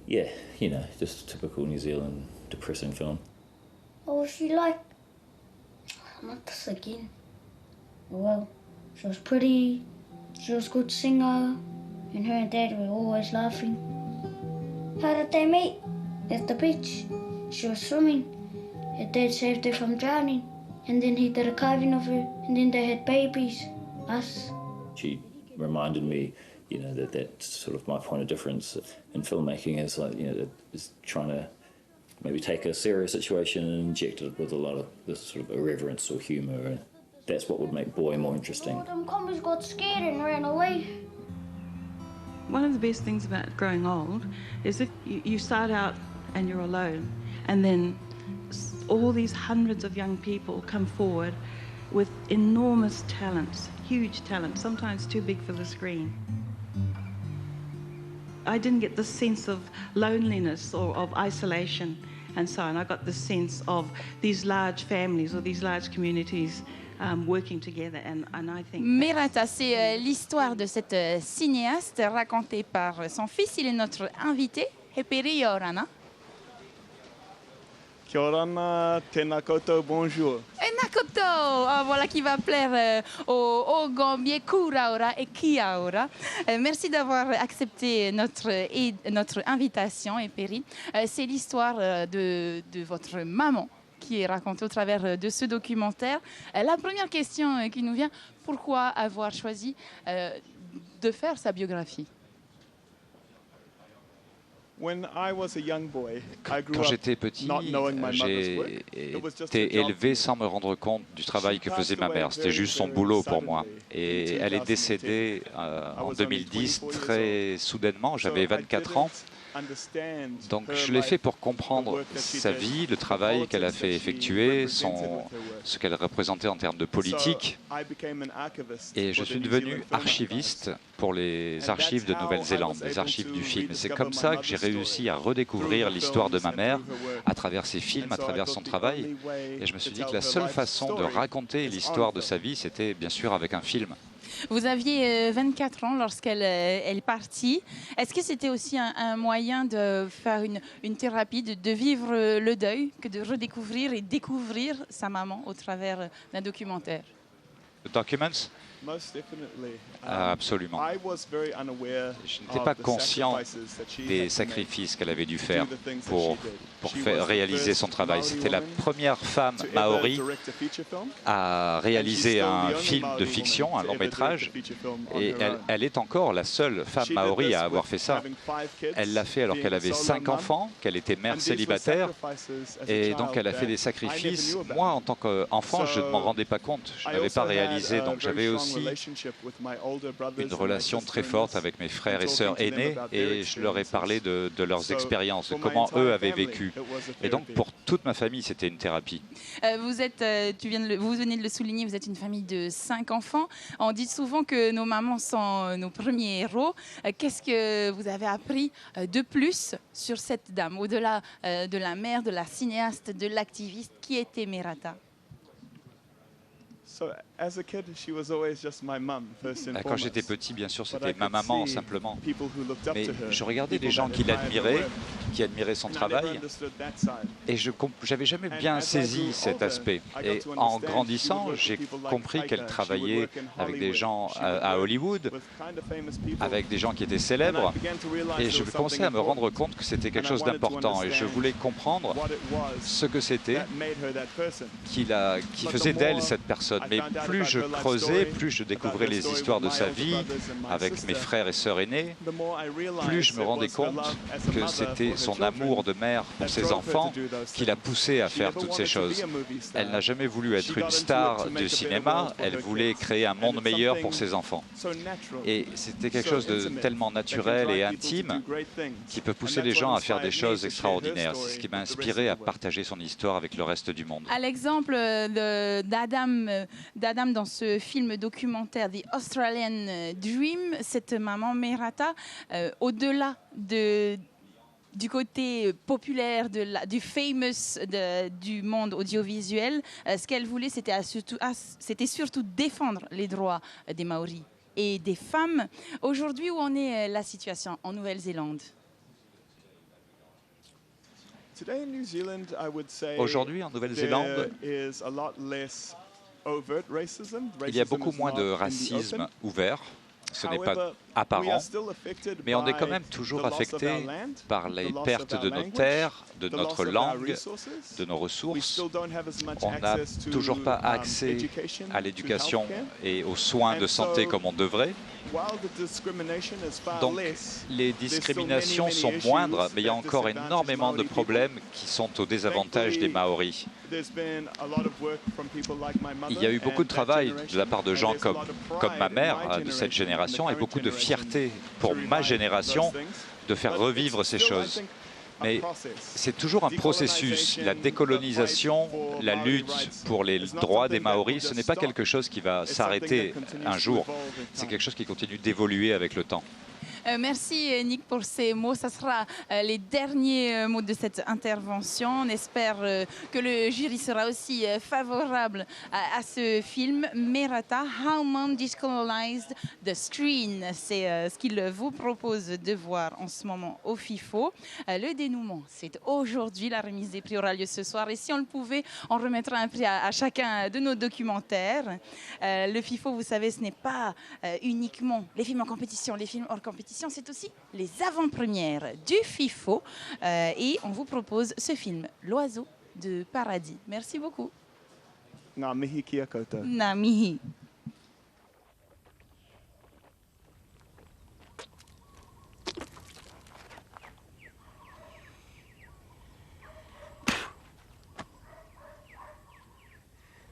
yeah, you know, just a typical New Zealand depressing film. What was she like? Not this again. Well, she was pretty, she was a good singer, and her and Dad were always laughing. How did they meet? At the beach. She was swimming. Her dad saved her from drowning, and then he did a carving of her, and then they had babies, us. She reminded me, you know, that that's sort of my point of difference in filmmaking is like, you know, is trying to maybe take a serious situation and inject it with a lot of this sort of irreverence or humour. And that's what would make Boy more interesting. All them commies got scared and ran away. One of the best things about growing old is that you start out and you're alone, and then all these hundreds of young people come forward with enormous talents, huge talents, sometimes too big for the screen. I didn't get the sense of loneliness or of isolation and so on. I got the sense of these large families or these large communities working together, and I think... Merata, c'est l'histoire de cette cinéaste racontée par son fils. Il est notre invité. Heperi Yorana. Kia ora, tēnā koutou, bonjour. Nakoto, voilà qui va plaire aux Gambiers, Kuraora et Kiaora. Merci d'avoir accepté notre invitation, Heperi. C'est l'histoire de votre maman qui est racontée au travers de ce documentaire. La première question qui nous vient, pourquoi avoir choisi de faire sa biographie? Quand j'étais petit, j'ai été élevé sans me rendre compte du travail que faisait ma mère. C'était juste son boulot pour moi. Et elle est décédée en 2010 très soudainement. J'avais 24 ans. Donc je l'ai fait pour comprendre sa vie, le travail qu'elle a fait effectuer, ce qu'elle représentait en termes de politique. Et je suis devenu archiviste pour les archives de Nouvelle-Zélande, les archives du film. C'est comme ça que j'ai réussi à redécouvrir l'histoire de ma mère à travers ses films, à travers son travail. Et je me suis dit que la seule façon de raconter l'histoire de sa vie, c'était bien sûr avec un film. Vous aviez 24 ans lorsqu'elle est partie. Est-ce que c'était aussi un moyen de faire une thérapie, de vivre le deuil, que de redécouvrir et découvrir sa maman au travers d'un documentaire? Documents? Absolument. Je n'étais pas conscient des sacrifices qu'elle avait dû faire pour réaliser son travail. C'était la première femme maori à réaliser un film de fiction, un long métrage, et elle est encore la seule femme maori à avoir fait ça. Elle l'a fait alors qu'elle avait 5 enfants, qu'elle était mère célibataire, et donc elle a fait des sacrifices. Moi, en tant qu'enfant, je ne m'en rendais pas compte, je n'avais pas réalisé, donc j'avais aussi une relation très forte avec mes frères et sœurs aînés, et je leur ai parlé de leurs expériences, de comment eux avaient vécu. Et donc pour toute ma famille, c'était une thérapie. Vous venez de le souligner, vous êtes une famille de 5 enfants. On dit souvent que nos mamans sont nos premiers héros. Qu'est-ce que vous avez appris de plus sur cette dame, au-delà de la mère, de la cinéaste, de l'activiste? Qui était Merata? Quand j'étais petit, bien sûr, c'était ma maman simplement. Mais je regardais des gens qui l'admiraient, qui admiraient son travail, et je n'avais jamais bien saisi cet aspect. Et en grandissant, j'ai compris qu'elle travaillait avec des gens à Hollywood, avec des gens qui étaient célèbres, et je commençais à me rendre compte que c'était quelque chose d'important, et je voulais comprendre ce que c'était qui faisait d'elle cette personne. Mais plus je creusais, plus je découvrais les histoires de sa vie avec mes frères et sœurs aînés, plus je me rendais compte que c'était son amour de mère pour ses enfants qui l'a poussée à faire toutes ces choses. Elle n'a jamais voulu être une star de cinéma, elle voulait créer un monde meilleur pour ses enfants. Et c'était quelque chose de tellement naturel et intime qui peut pousser les gens à faire des choses extraordinaires. C'est ce qui m'a inspiré à partager son histoire avec le reste du monde. À l'exemple d'Adam Adam, dans ce film documentaire The Australian Dream, cette maman Merata, au-delà du côté populaire, du famous du monde audiovisuel, ce qu'elle voulait, c'était surtout défendre les droits des Maoris et des femmes. Aujourd'hui, où en est la situation en Nouvelle-Zélande? Aujourd'hui, en Nouvelle-Zélande, il y a beaucoup moins de racisme ouvert. Ce n'est pas apparent, mais on est quand même toujours affecté par les pertes de nos terres, de notre langue, de nos ressources. On n'a toujours pas accès à l'éducation et aux soins de santé comme on devrait. Donc les discriminations sont moindres, mais il y a encore énormément de problèmes qui sont au désavantage des Maoris. Il y a eu beaucoup de travail de la part de gens comme ma mère, de cette génération, et beaucoup de fierté pour ma génération de faire revivre ces choses. Mais c'est toujours un processus. La décolonisation, la lutte pour les droits des Maoris, ce n'est pas quelque chose qui va s'arrêter un jour. C'est quelque chose qui continue d'évoluer avec le temps. Merci Nick pour ces mots. Ça sera les derniers mots de cette intervention. On espère que le jury sera aussi favorable à ce film. Merata, How Mom Decolonized the Screen. C'est ce qu'il vous propose de voir en ce moment au FIFO. Le dénouement, c'est aujourd'hui. La remise des prix aura lieu ce soir. Et si on le pouvait, on remettra un prix à chacun de nos documentaires. Le FIFO, vous savez, ce n'est pas uniquement les films en compétition, les films hors compétition. C'est aussi les avant-premières du FIFO. Et on vous propose ce film, L'Oiseau de Paradis. Merci beaucoup. Ngā mihi kia koutou. Ngā mihi.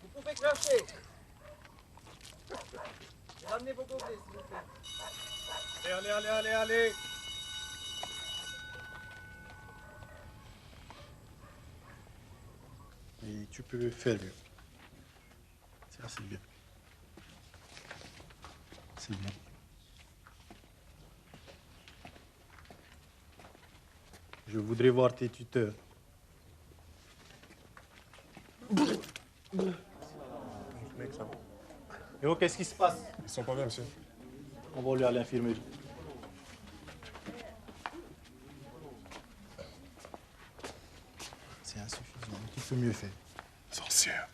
Vous pouvez clasher. Ramenez vos gobelets, s'il vous plaît. Allez, allez, allez, allez. Et tu peux le faire mieux. Ça, c'est bien. C'est bien. Je voudrais voir tes tuteurs. Et oh, qu'est-ce qui se passe? Ils sont pas bien, monsieur. On va aller à l'infirmerie. C'est insuffisant. Tu peux mieux faire. Sorcière.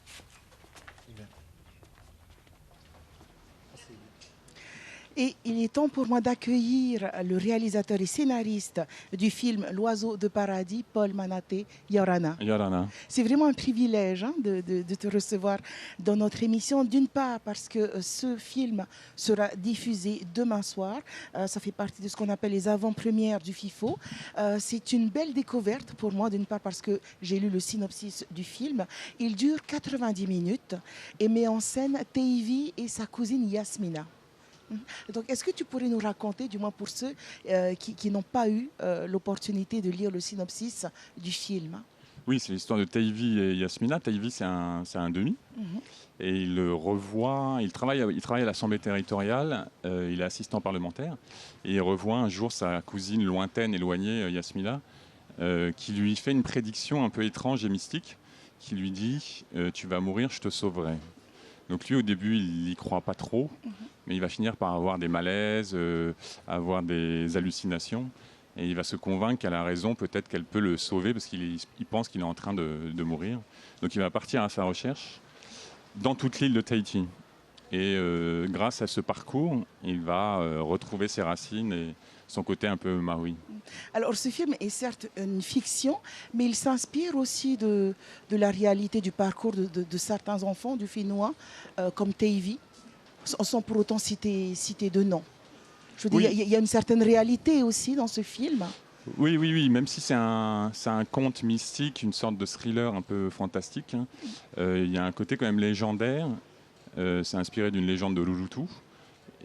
Et il est temps pour moi d'accueillir le réalisateur et scénariste du film L'Oiseau de Paradis, Paul Manaté Yorana. Yorana. C'est vraiment un privilège de te recevoir dans notre émission. D'une part parce que ce film sera diffusé demain soir. Ça fait partie de ce qu'on appelle les avant-premières du FIFO. C'est une belle découverte pour moi, d'une part parce que j'ai lu le synopsis du film. Il dure 90 minutes et met en scène Teivi et sa cousine Yasmina. Donc, est-ce que tu pourrais nous raconter, du moins pour ceux qui n'ont pas eu l'opportunité de lire le synopsis du film? Oui, c'est l'histoire de Teivi et Yasmina. Teivi, c'est un demi. Et il le revoit, il travaille à l'Assemblée territoriale, il est assistant parlementaire. Et il revoit un jour sa cousine lointaine, éloignée, Yasmina, qui lui fait une prédiction un peu étrange et mystique, qui lui dit « Tu vas mourir, je te sauverai ». Donc lui, au début, il n'y croit pas trop, mais il va finir par avoir des malaises, avoir des hallucinations. Et il va se convaincre qu'elle a raison, peut-être qu'elle peut le sauver, parce qu'il pense qu'il est en train de mourir. Donc il va partir à sa recherche dans toute l'île de Tahiti. Et grâce à ce parcours, il va retrouver ses racines et son côté un peu maori. Alors ce film est certes une fiction, mais il s'inspire aussi de la réalité du parcours de certains enfants du Fénois, comme Teivi, sans pour autant citer de nom. Je veux dire, il y a une certaine réalité aussi dans ce film. Oui, même si c'est un conte mystique, une sorte de thriller un peu fantastique, hein, il y a un côté quand même légendaire. C'est inspiré d'une légende de Lulutu.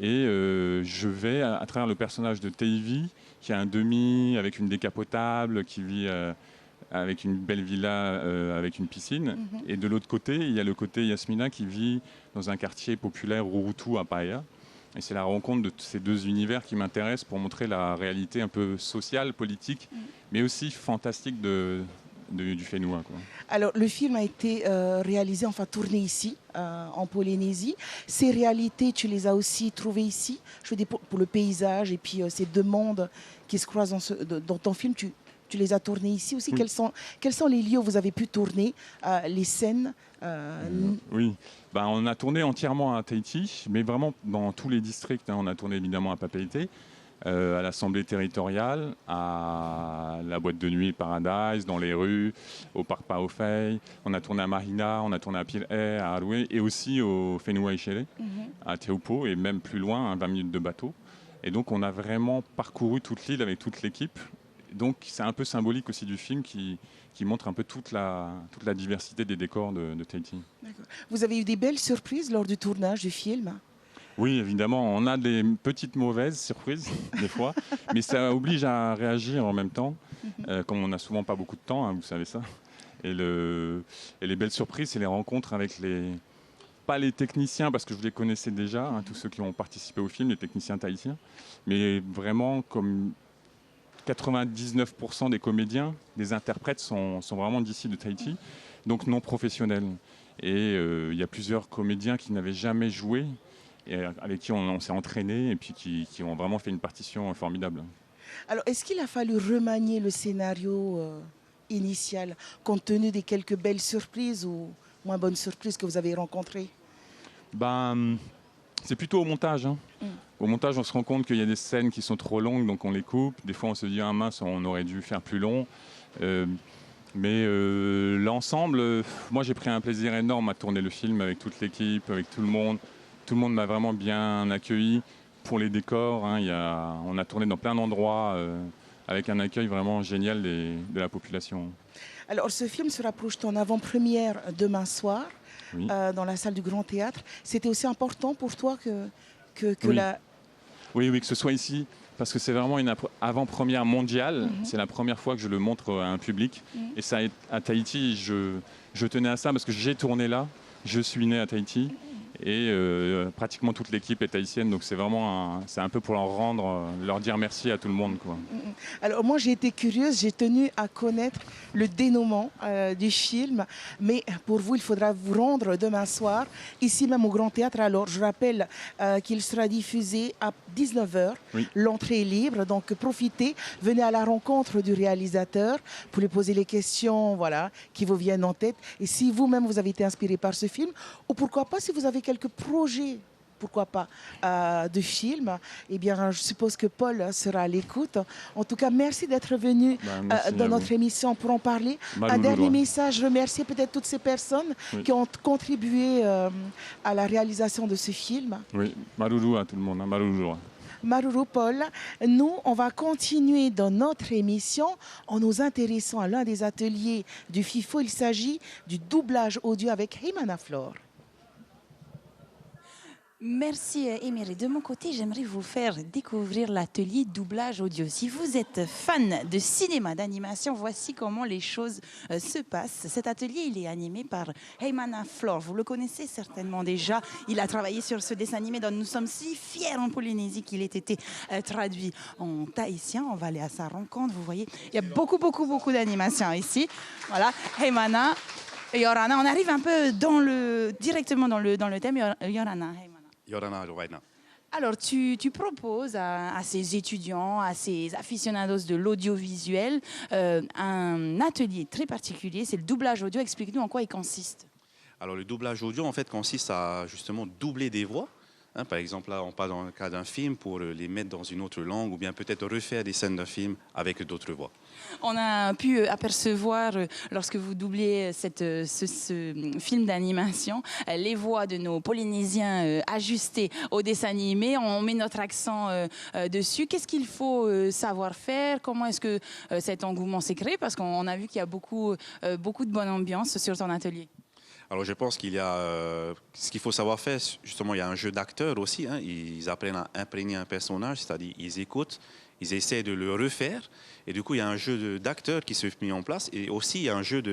Et je vais, à travers le personnage de Teivi, qui a un demi avec une décapotable, qui vit avec une belle villa avec une piscine. Et de l'autre côté, il y a le côté Yasmina qui vit dans un quartier populaire Urutu à Paella. Et c'est la rencontre de ces deux univers qui m'intéresse pour montrer la réalité un peu sociale, politique, mais aussi fantastique du Fénois, quoi. Alors, le film a été réalisé, enfin tourné ici, en Polynésie. Ces réalités, tu les as aussi trouvées ici? Je veux dire, pour le paysage et puis ces deux mondes qui se croisent dans ton film, tu les as tournés ici aussi. Oui. Quels sont les lieux où vous avez pu tourner les scènes? Oui, on a tourné entièrement à Tahiti, mais vraiment dans tous les districts. On a tourné évidemment à Papeete, à l'Assemblée territoriale, à la boîte de nuit Paradise, dans les rues, au parc Paofei. On a tourné à Mahina, on a tourné à Pir'e, à Aroué, et aussi au Whenua Echere, à Teupo, et même plus loin, 20 minutes de bateau. Et donc on a vraiment parcouru toute l'île avec toute l'équipe. Donc c'est un peu symbolique aussi du film qui montre un peu toute la diversité des décors de Tahiti. Vous avez eu des belles surprises lors du tournage du film? Oui, évidemment, on a des petites mauvaises surprises des fois, mais ça oblige à réagir en même temps, comme on n'a souvent pas beaucoup de temps, hein, vous savez ça. Et les belles surprises, c'est les rencontres avec pas les techniciens, parce que je les connaissais déjà, hein, tous ceux qui ont participé au film, les techniciens tahitiens, mais vraiment comme 99% des comédiens, des interprètes sont vraiment d'ici, de Tahiti, donc non professionnels. Et il y a plusieurs comédiens qui n'avaient jamais joué, et avec qui on s'est entraîné, et puis qui ont vraiment fait une partition formidable. Alors, est-ce qu'il a fallu remanier le scénario initial, compte tenu des quelques belles surprises ou moins bonnes surprises que vous avez rencontrées? C'est plutôt au montage. Hein. Au montage, on se rend compte qu'il y a des scènes qui sont trop longues, donc on les coupe. Des fois, on se dit, ah mince, on aurait dû faire plus long. Mais l'ensemble, moi, j'ai pris un plaisir énorme à tourner le film avec toute l'équipe, avec tout le monde. Tout le monde m'a vraiment bien accueilli. Pour les décors, hein, on a tourné dans plein d'endroits avec un accueil vraiment génial de la population. Alors, ce film sera projeté en avant-première demain soir. Oui. Dans la salle du Grand Théâtre. C'était aussi important pour toi que oui. Oui, que ce soit ici, parce que c'est vraiment une avant-première mondiale. C'est la première fois que je le montre à un public. Et ça, à Tahiti, je tenais à ça, parce que j'ai tourné là, je suis né à Tahiti, et pratiquement toute l'équipe est tahitienne, donc c'est vraiment c'est un peu pour leur dire merci à tout le monde, quoi. Alors moi j'ai été curieuse, j'ai tenu à connaître le dénouement du film, mais pour vous il faudra vous rendre demain soir, ici même au Grand Théâtre. Alors je rappelle qu'il sera diffusé à 19h, l'entrée est libre, donc profitez, venez à la rencontre du réalisateur pour lui poser les questions qui vous viennent en tête, et si vous-même vous avez été inspiré par ce film, ou pourquoi pas si vous avez quelques projets, pourquoi pas, de films, eh bien, je suppose que Paul sera à l'écoute. En tout cas, merci d'être venu dans notre émission pour en parler. Un dernier message, remercier peut-être toutes ces personnes qui ont contribué à la réalisation de ce film. Oui, Maruru à tout le monde, hein, Maruru. Maruru, Paul. Nous, on va continuer dans notre émission en nous intéressant à l'un des ateliers du FIFO. Il s'agit du doublage audio avec Heymana Flore. Merci Émiry. De mon côté, j'aimerais vous faire découvrir l'atelier doublage audio. Si vous êtes fan de cinéma, d'animation, voici comment les choses se passent. Cet atelier, il est animé par Heymana Flore. Vous le connaissez certainement déjà. Il a travaillé sur ce dessin animé dont nous sommes si fiers en Polynésie qu'il ait été traduit en tahitien. On va aller à sa rencontre. Vous voyez, il y a beaucoup d'animation ici. Voilà, Heymana. Yorana, on arrive un peu directement dans le thème. Yorana, Yorana, Rowaina. Alors, tu proposes à ces étudiants, à ces aficionados de l'audiovisuel, un atelier très particulier, c'est le doublage audio. Explique-nous en quoi il consiste. Alors, le doublage audio, en fait, consiste à justement doubler des voix. Hein, par exemple, là, on parle dans le cas d'un film pour les mettre dans une autre langue, ou bien peut-être refaire des scènes d'un film avec d'autres voix. On a pu apercevoir, lorsque vous doubliez ce film d'animation, les voix de nos Polynésiens ajustées au dessin animé. On met notre accent dessus. Qu'est-ce qu'il faut savoir faire? Comment est-ce que cet engouement s'est créé? Parce qu'on a vu qu'il y a beaucoup de bonne ambiance sur ton atelier. Alors je pense qu'il y a, ce qu'il faut savoir faire, justement, il y a un jeu d'acteurs aussi. Hein. Ils apprennent à imprégner un personnage, c'est-à-dire ils écoutent, ils essaient de le refaire. Et du coup, il y a un jeu d'acteurs qui se met en place. Et aussi, il y a un jeu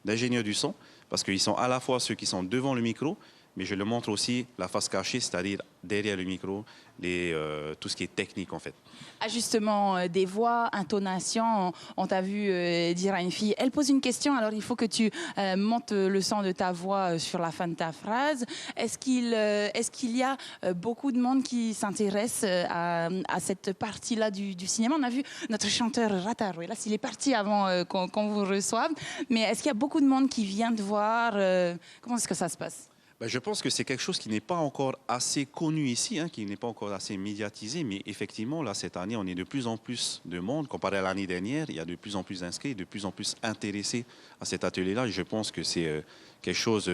d'ingénieurs du son, parce qu'ils sont à la fois ceux qui sont devant le micro, mais je le montre aussi la face cachée, c'est-à-dire derrière le micro, tout ce qui est technique en fait. Ajustement des voix, intonation, on t'a vu dire à une fille, elle pose une question, alors il faut que tu montes le son de ta voix sur la fin de ta phrase. Est-ce qu'il y a beaucoup de monde qui s'intéresse à cette partie-là du cinéma? On a vu notre chanteur Rataro, et là s'il est parti avant qu'on vous reçoive, mais est-ce qu'il y a beaucoup de monde qui vient te voir? Comment est-ce que ça se passe? Je pense que c'est quelque chose qui n'est pas encore assez connu ici, hein, qui n'est pas encore assez médiatisé, mais effectivement, là, cette année, on est de plus en plus de monde. Comparé à l'année dernière, il y a de plus en plus d'inscrits, de plus en plus intéressés à cet atelier-là. Je pense que c'est quelque chose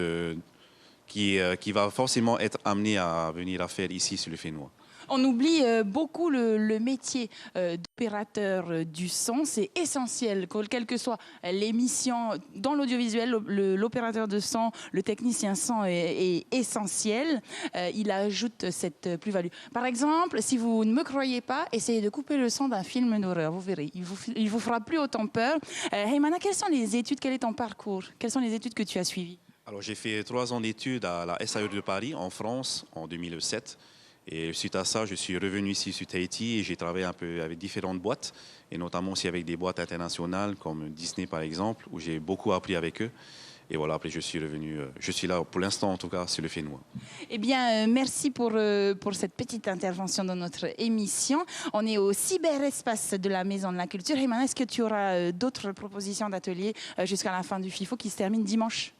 qui va forcément être amené à venir à faire ici sur le Fénois. On oublie beaucoup le métier d'opérateur du son. C'est essentiel, quelle que soit l'émission dans l'audiovisuel, l'opérateur de son, le technicien son est essentiel. Il ajoute cette plus-value. Par exemple, si vous ne me croyez pas, essayez de couper le son d'un film d'horreur. Vous verrez, il vous fera plus autant peur. Heymana, quelles sont les études? Quel est ton parcours? Quelles sont les études que tu as suivies? Alors, j'ai fait 3 ans d'études à la SAE de Paris, en France, en 2007. Et suite à ça, je suis revenu ici sur Tahiti et j'ai travaillé un peu avec différentes boîtes, et notamment aussi avec des boîtes internationales comme Disney par exemple, où j'ai beaucoup appris avec eux. Et voilà, après je suis revenu, je suis là pour l'instant en tout cas sur le Fénois. Eh bien, merci pour cette petite intervention dans notre émission. On est au cyberespace de la Maison de la Culture. Heymana, est-ce que tu auras d'autres propositions d'ateliers jusqu'à la fin du FIFO qui se termine dimanche?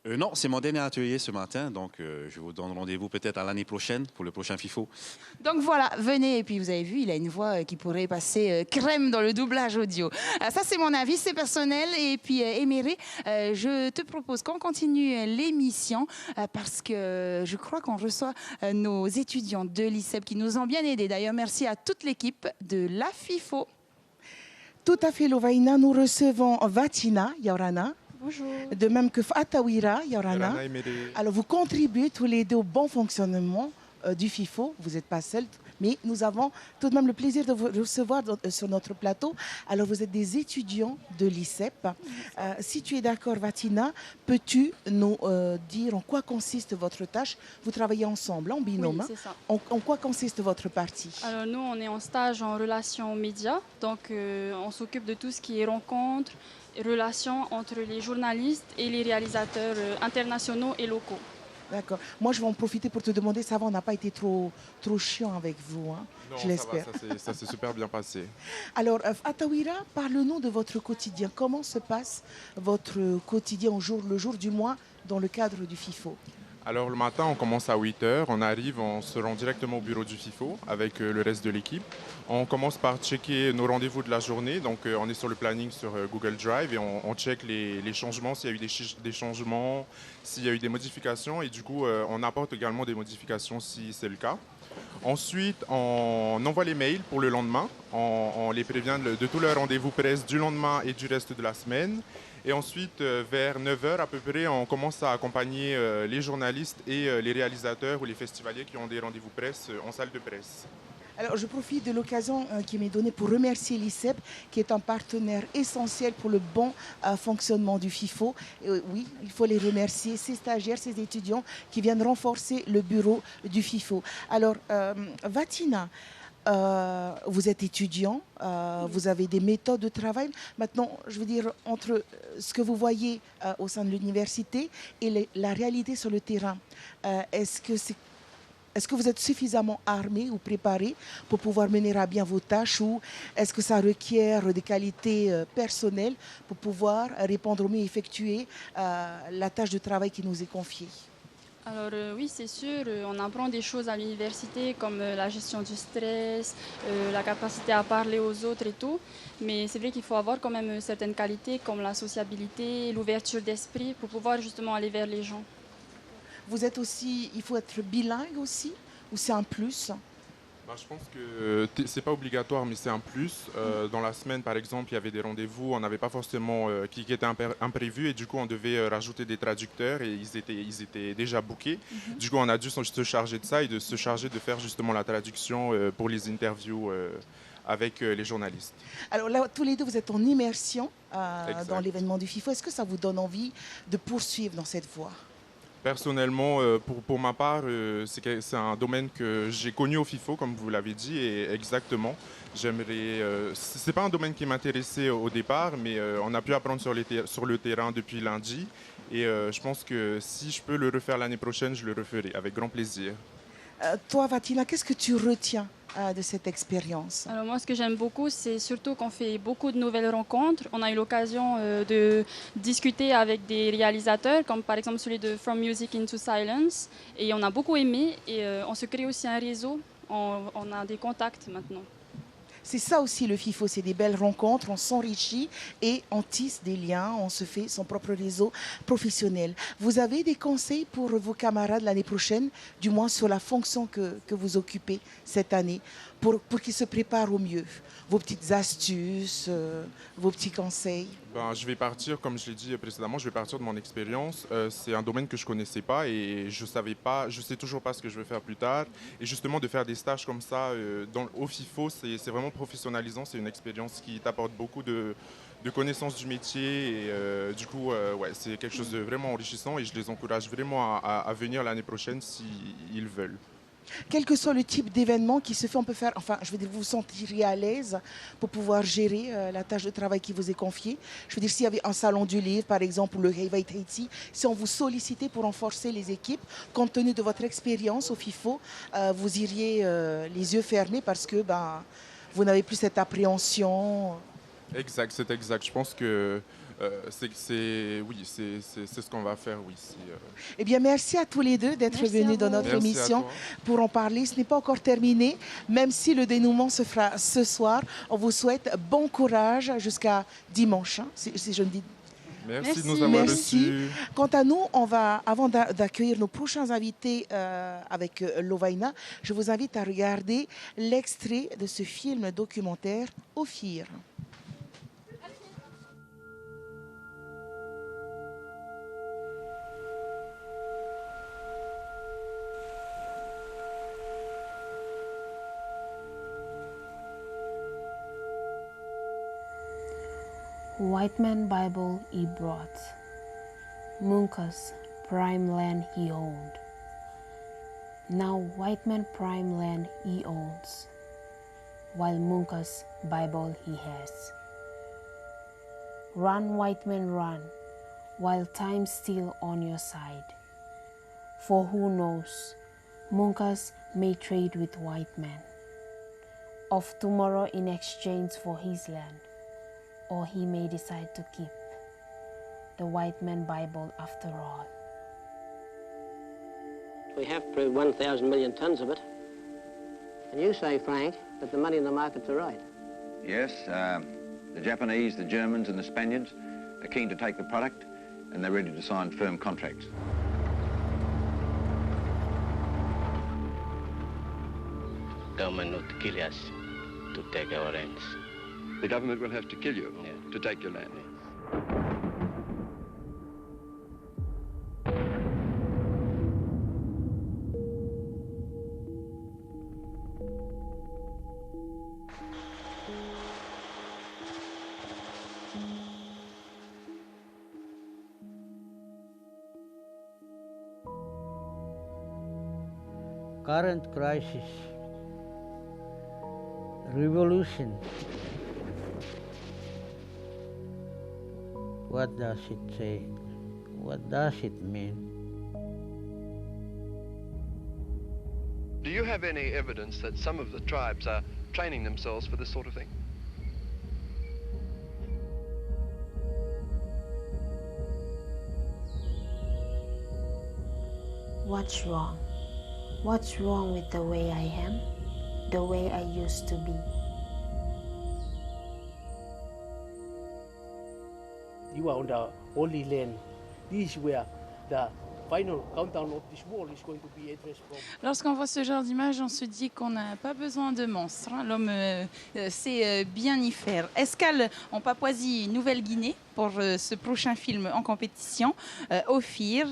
Non, c'est mon dernier atelier ce matin, donc je vous donne rendez-vous peut-être à l'année prochaine pour le prochain FIFO. Donc voilà, venez, et puis vous avez vu, il a une voix qui pourrait passer crème dans le doublage audio. Ça c'est mon avis, c'est personnel. Et puis Éméré, je te propose qu'on continue l'émission parce que je crois qu'on reçoit nos étudiants de l'ICEP qui nous ont bien aidés. D'ailleurs, merci à toute l'équipe de la FIFO. Tout à fait, Lovaina, nous recevons Vatina Yorana. Bonjour. De même que Fatawira Yorana. Alors vous contribuez tous les deux au bon fonctionnement du FIFO. Vous n'êtes pas seuls, mais nous avons tout de même le plaisir de vous recevoir sur notre plateau. Alors vous êtes des étudiants de l'ICEP. Si tu es d'accord, Vatina, peux-tu nous dire en quoi consiste votre tâche? Vous travaillez ensemble, en binôme. Oui, c'est ça. En quoi consiste votre partie? Alors nous, on est en stage en relations médias. Donc on s'occupe de tout ce qui est rencontres, relations entre les journalistes et les réalisateurs internationaux et locaux. D'accord. Moi, je vais en profiter pour te demander, ça va, on n'a pas été trop chiant avec vous, hein? Non, je l'espère. Ça s'est super bien passé. Alors, Fatawira, parle-nous de votre quotidien. Comment se passe votre quotidien le jour du mois dans le cadre du FIFO? Alors le matin, on commence à 8 h, on arrive, on se rend directement au bureau du FIFO avec le reste de l'équipe. On commence par checker nos rendez-vous de la journée, donc on est sur le planning sur Google Drive et on check les changements, s'il y a eu des changements, s'il y a eu des modifications et du coup on apporte également des modifications si c'est le cas. Ensuite, on envoie les mails pour le lendemain, on les prévient de tous leurs rendez-vous presse du lendemain et du reste de la semaine. Et ensuite, vers 9 h à peu près, on commence à accompagner les journalistes et les réalisateurs ou les festivaliers qui ont des rendez-vous presse en salle de presse. Alors, je profite de l'occasion qui m'est donnée pour remercier l'ICEP, qui est un partenaire essentiel pour le bon fonctionnement du FIFO. Oui, il faut les remercier, ces stagiaires, ces étudiants qui viennent renforcer le bureau du FIFO. Alors, Vatina, vous êtes étudiant, vous avez des méthodes de travail. Maintenant, je veux dire, entre ce que vous voyez au sein de l'université et la réalité sur le terrain, est-ce que vous êtes suffisamment armé ou préparé pour pouvoir mener à bien vos tâches ou est-ce que ça requiert des qualités personnelles pour pouvoir répondre au mieux et effectuer la tâche de travail qui nous est confiée? Alors oui, c'est sûr, on apprend des choses à l'université comme la gestion du stress, la capacité à parler aux autres et tout. Mais c'est vrai qu'il faut avoir quand même certaines qualités comme la sociabilité, l'ouverture d'esprit pour pouvoir justement aller vers les gens. Vous êtes aussi, il faut être bilingue aussi ou c'est un plus? Je pense que c'est pas obligatoire, mais c'est un plus. Dans la semaine, par exemple, il y avait des rendez-vous, on n'avait pas forcément qui étaient imprévus, et du coup, on devait rajouter des traducteurs, et ils étaient déjà bookés. Du coup, on a dû se charger de ça et de se charger de faire justement la traduction pour les interviews avec les journalistes. Alors là, tous les deux, vous êtes en immersion dans l'événement du FIFO. Est-ce que ça vous donne envie de poursuivre dans cette voie? Personnellement, pour ma part, c'est un domaine que j'ai connu au FIFO, comme vous l'avez dit, et exactement. J'aimerais. C'est pas un domaine qui m'intéressait au départ, mais on a pu apprendre sur le terrain depuis lundi. Et je pense que si je peux le refaire l'année prochaine, je le referai avec grand plaisir. Toi, Vatina, qu'est-ce que tu retiens de cette expérience? Alors moi, ce que j'aime beaucoup, c'est surtout qu'on fait beaucoup de nouvelles rencontres. On a eu l'occasion de discuter avec des réalisateurs, comme par exemple celui de From Music into Silence. Et on a beaucoup aimé et on se crée aussi un réseau. On a des contacts maintenant. C'est ça aussi le FIFO, c'est des belles rencontres, on s'enrichit et on tisse des liens, on se fait son propre réseau professionnel. Vous avez des conseils pour vos camarades l'année prochaine, du moins sur la fonction que vous occupez cette année, pour qu'ils se préparent au mieux? Vos petites astuces, vos petits conseils? Je vais partir, comme je l'ai dit précédemment, je vais partir de mon expérience. C'est un domaine que je ne connaissais pas et je sais toujours pas ce que je vais faire plus tard. Et justement, de faire des stages comme ça au FIFO, c'est vraiment professionnalisant. C'est une expérience qui t'apporte beaucoup de connaissances du métier. Et du coup, c'est quelque chose de vraiment enrichissant et je les encourage vraiment à venir l'année prochaine s'ils veulent. Quel que soit le type d'événement qui se fait, on peut faire, vous vous sentirez à l'aise pour pouvoir gérer la tâche de travail qui vous est confiée. Je veux dire, s'il y avait un salon du livre, par exemple, ou le Hey Haiti, si on vous sollicitait pour renforcer les équipes, compte tenu de votre expérience au FIFO, vous iriez les yeux fermés parce que vous n'avez plus cette appréhension. Exact, c'est exact. Je pense que c'est ce qu'on va faire, oui. Eh bien, merci à tous les deux d'être venus dans notre émission pour en parler. Ce n'est pas encore terminé, même si le dénouement se fera ce soir. On vous souhaite bon courage jusqu'à dimanche, si je me dis. Merci de nous avoir reçus. Quant à nous, avant d'accueillir nos prochains invités avec Lovaina, je vous invite à regarder l'extrait de ce film documentaire Ophir. White Man Bible he brought, Munka's prime land he owned. Now White Man prime land he owns, while Munka's Bible he has. Run, white man, run, while time's still on your side. For who knows, Munkas may trade with white man of tomorrow in exchange for his land. Or he may decide to keep the white man Bible after all. We have proved 1,000 million tons of it. And you say, Frank, that the money in the markets are right. Yes, the Japanese, the Germans and the Spaniards are keen to take the product and they're ready to sign firm contracts. Government not to kill us, to take our lands. The government will have to kill you to take your land. Current crisis, revolution. What does it say? What does it mean? Do you have any evidence that some of the tribes are training themselves for this sort of thing? What's wrong? What's wrong with the way I am? The way I used to be? You are on the Holy Land. This is where the Lorsqu'on voit ce genre d'image, on se dit qu'on n'a pas besoin de monstres. Hein. L'homme sait bien y faire. Escale en Papouasie-Nouvelle-Guinée pour ce prochain film en compétition, Ophir.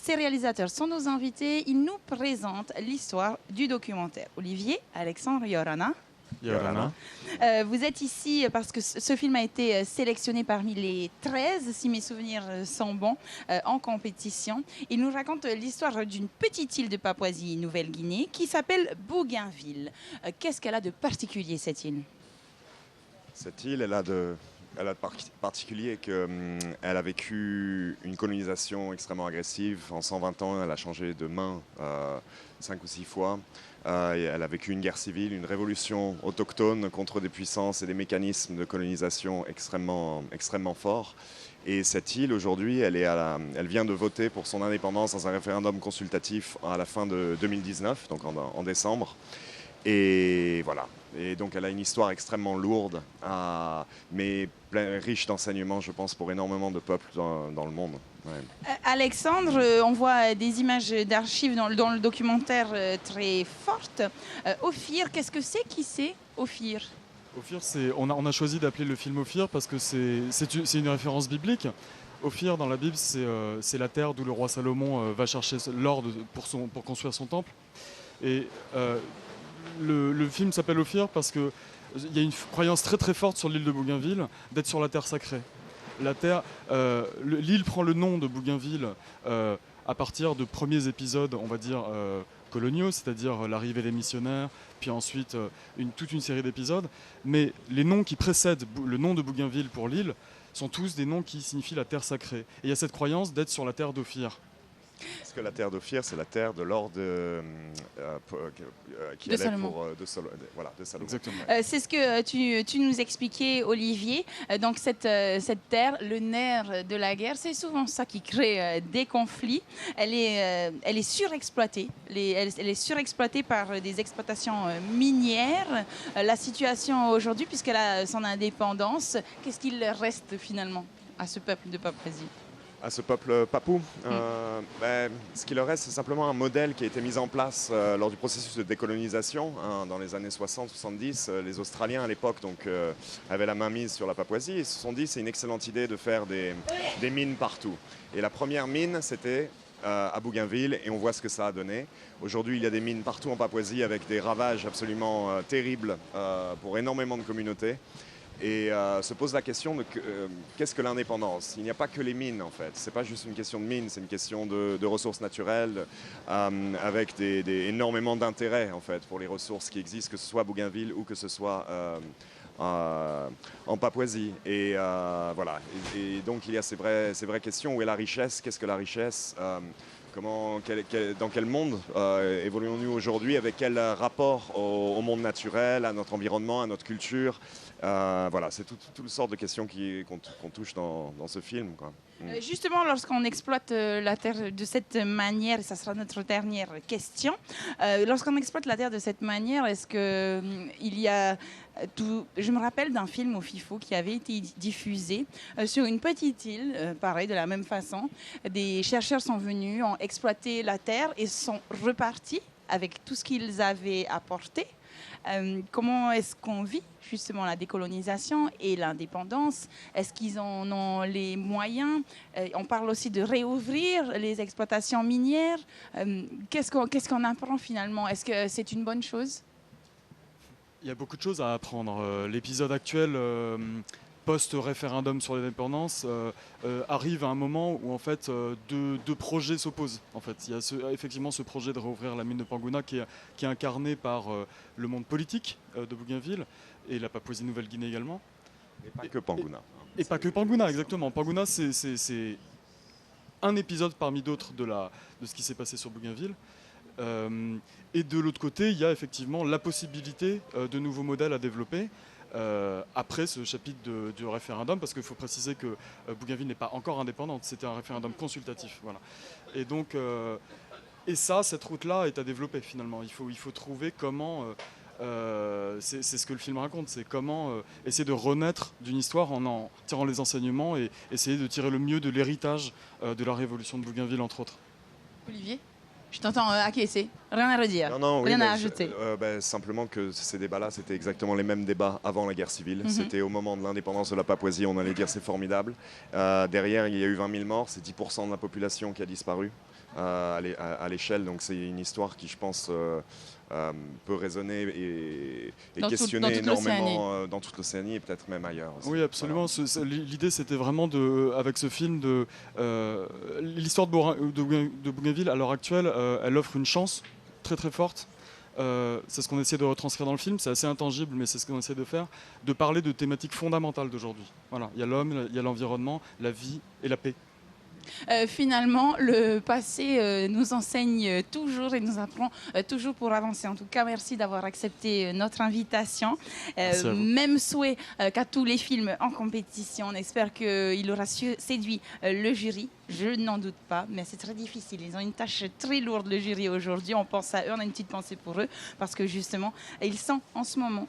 Ces réalisateurs sont nos invités. Ils nous présentent l'histoire du documentaire. Olivier, Alexandre, Yorana. Yorana. Vous êtes ici parce que ce film a été sélectionné parmi les 13, si mes souvenirs sont bons, en compétition. Il nous raconte l'histoire d'une petite île de Papouasie-Nouvelle-Guinée qui s'appelle Bougainville. Qu'est-ce qu'elle a de particulier, cette île? Cette île, elle a de particulier qu'elle a vécu une colonisation extrêmement agressive. En 120 ans, elle a changé de main 5 ou 6 fois. Elle a vécu une guerre civile, une révolution autochtone contre des puissances et des mécanismes de colonisation extrêmement forts. Et cette île, aujourd'hui, elle vient de voter pour son indépendance dans un référendum consultatif à la fin de 2019, donc en décembre. Et voilà. Et donc elle a une histoire extrêmement lourde, mais riche d'enseignements, je pense, pour énormément de peuples dans le monde. Ouais. Alexandre, on voit des images d'archives dans le documentaire très fortes. Ophir, qu'est-ce que c'est? Qui c'est Ophir? Ophir, on a choisi d'appeler le film Ophir parce que c'est une référence biblique. Ophir, dans la Bible, c'est la terre d'où le roi Salomon va chercher l'or pour construire son temple. Et le film s'appelle Ophir parce qu'il y a une croyance très très forte sur l'île de Bougainville d'être sur la terre sacrée. L'île prend le nom de Bougainville à partir de premiers épisodes, on va dire, coloniaux, c'est-à-dire l'arrivée des missionnaires, puis ensuite toute une série d'épisodes. Mais les noms qui précèdent le nom de Bougainville pour l'île sont tous des noms qui signifient la terre sacrée. Et il y a cette croyance d'être sur la terre d'Ophir. Parce que la terre d'Ophir, c'est la terre de l'or qui allait Salomon. de Salomon. Exactement. C'est ce que tu nous expliquais, Olivier. Donc cette terre, le nerf de la guerre, c'est souvent ça qui crée des conflits. Elle est surexploitée. Elle est surexploitée par des exploitations minières. La situation aujourd'hui, puisqu'elle a son indépendance, qu'est-ce qu'il reste finalement à ce peuple de Papouasie? À ce peuple papou, ce qui leur reste, c'est simplement un modèle qui a été mis en place lors du processus de décolonisation dans les années 60-70. Les Australiens à l'époque avaient la main mise sur la Papouasie et se sont dit c'est une excellente idée de faire des mines partout. Et la première mine, c'était à Bougainville et on voit ce que ça a donné. Aujourd'hui, il y a des mines partout en Papouasie avec des ravages absolument terribles pour énormément de communautés. Et se pose la question de qu'est-ce que l'indépendance? Il n'y a pas que les mines en fait, c'est pas juste une question de mines, c'est une question de ressources naturelles avec énormément d'intérêt en fait pour les ressources qui existent, que ce soit à Bougainville ou que ce soit en Papouasie. Et voilà. Et donc il y a ces vraies questions. Où est la richesse? Qu'est-ce que la richesse? Dans quel monde évoluons-nous aujourd'hui? Avec quel rapport au monde naturel, à notre environnement, à notre culture? Voilà, c'est toutes sortes de questions qu'on touche dans ce film, quoi. Justement, lorsqu'on exploite la terre de cette manière, et ça sera notre dernière question, lorsqu'on exploite la terre de cette manière, est-ce qu'il y a je me rappelle d'un film au FIFO qui avait été diffusé sur une petite île, pareil, de la même façon. Des chercheurs sont venus, ont exploité la terre et sont repartis avec tout ce qu'ils avaient apporté. Comment est-ce qu'on vit justement la décolonisation et l'indépendance? Est-ce qu'ils en ont les moyens? On parle aussi de réouvrir les exploitations minières. Qu'est-ce qu'on apprend finalement? Est-ce que c'est une bonne chose? Il y a beaucoup de choses à apprendre. L'épisode actuel, post-référendum sur l'indépendance, arrive à un moment où en fait deux projets s'opposent. En fait, il y a effectivement ce projet de réouvrir la mine de Panguna qui est incarné par le monde politique de Bougainville et la Papouasie-Nouvelle-Guinée également. Et pas que Panguna. Et pas que Panguna, exactement. Panguna, c'est un épisode parmi d'autres de ce qui s'est passé sur Bougainville. Et de l'autre côté, il y a effectivement la possibilité de nouveaux modèles à développer après ce chapitre du référendum, parce qu'il faut préciser que Bougainville n'est pas encore indépendante, c'était un référendum consultatif. Voilà. Et donc, cette route-là est à développer finalement. Il faut trouver comment, c'est ce que le film raconte, c'est comment essayer de renaître d'une histoire en tirant les enseignements et essayer de tirer le mieux de l'héritage de la révolution de Bougainville, entre autres. Olivier, je t'entends acquiescer. Rien à redire. Rien à ajouter. Simplement que ces débats-là, c'était exactement les mêmes débats avant la guerre civile. C'était au moment de l'indépendance de la Papouasie, on allait dire c'est formidable. Derrière, il y a eu 20 000 morts, c'est 10% de la population qui a disparu à l'échelle. Donc c'est une histoire qui, je pense, peut résonner et questionner énormément dans toute l'Océanie et peut-être même ailleurs aussi. Oui, absolument. Voilà. L'idée, c'était vraiment, avec ce film, l'histoire de Bougainville, à l'heure actuelle, elle offre une chance très très forte. C'est ce qu'on essaie de retranscrire dans le film, c'est assez intangible, mais c'est ce qu'on essaie de faire, de parler de thématiques fondamentales d'aujourd'hui. Voilà. Il y a l'homme, il y a l'environnement, la vie et la paix. Finalement, le passé nous enseigne toujours et nous apprend toujours pour avancer. En tout cas, merci d'avoir accepté notre invitation. Même souhait qu'à tous les films en compétition. On espère qu'il aura séduit le jury. Je n'en doute pas, mais c'est très difficile. Ils ont une tâche très lourde, le jury, aujourd'hui. On pense à eux, on a une petite pensée pour eux, parce que justement, ils sont en ce moment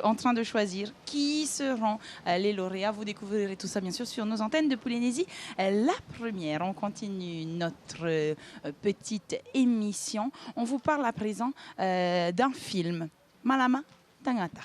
en train de choisir qui seront les lauréats. Vous découvrirez tout ça, bien sûr, sur nos antennes de Polynésie. La première, on continue notre petite émission. On vous parle à présent d'un film, Malama Tangata.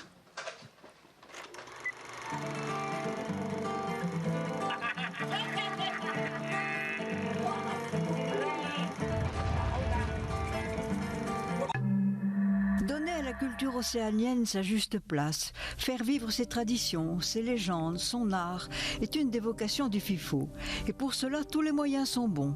Donner à la culture océanienne sa juste place, faire vivre ses traditions, ses légendes, son art, est une des vocations du FIFO. Et pour cela, tous les moyens sont bons.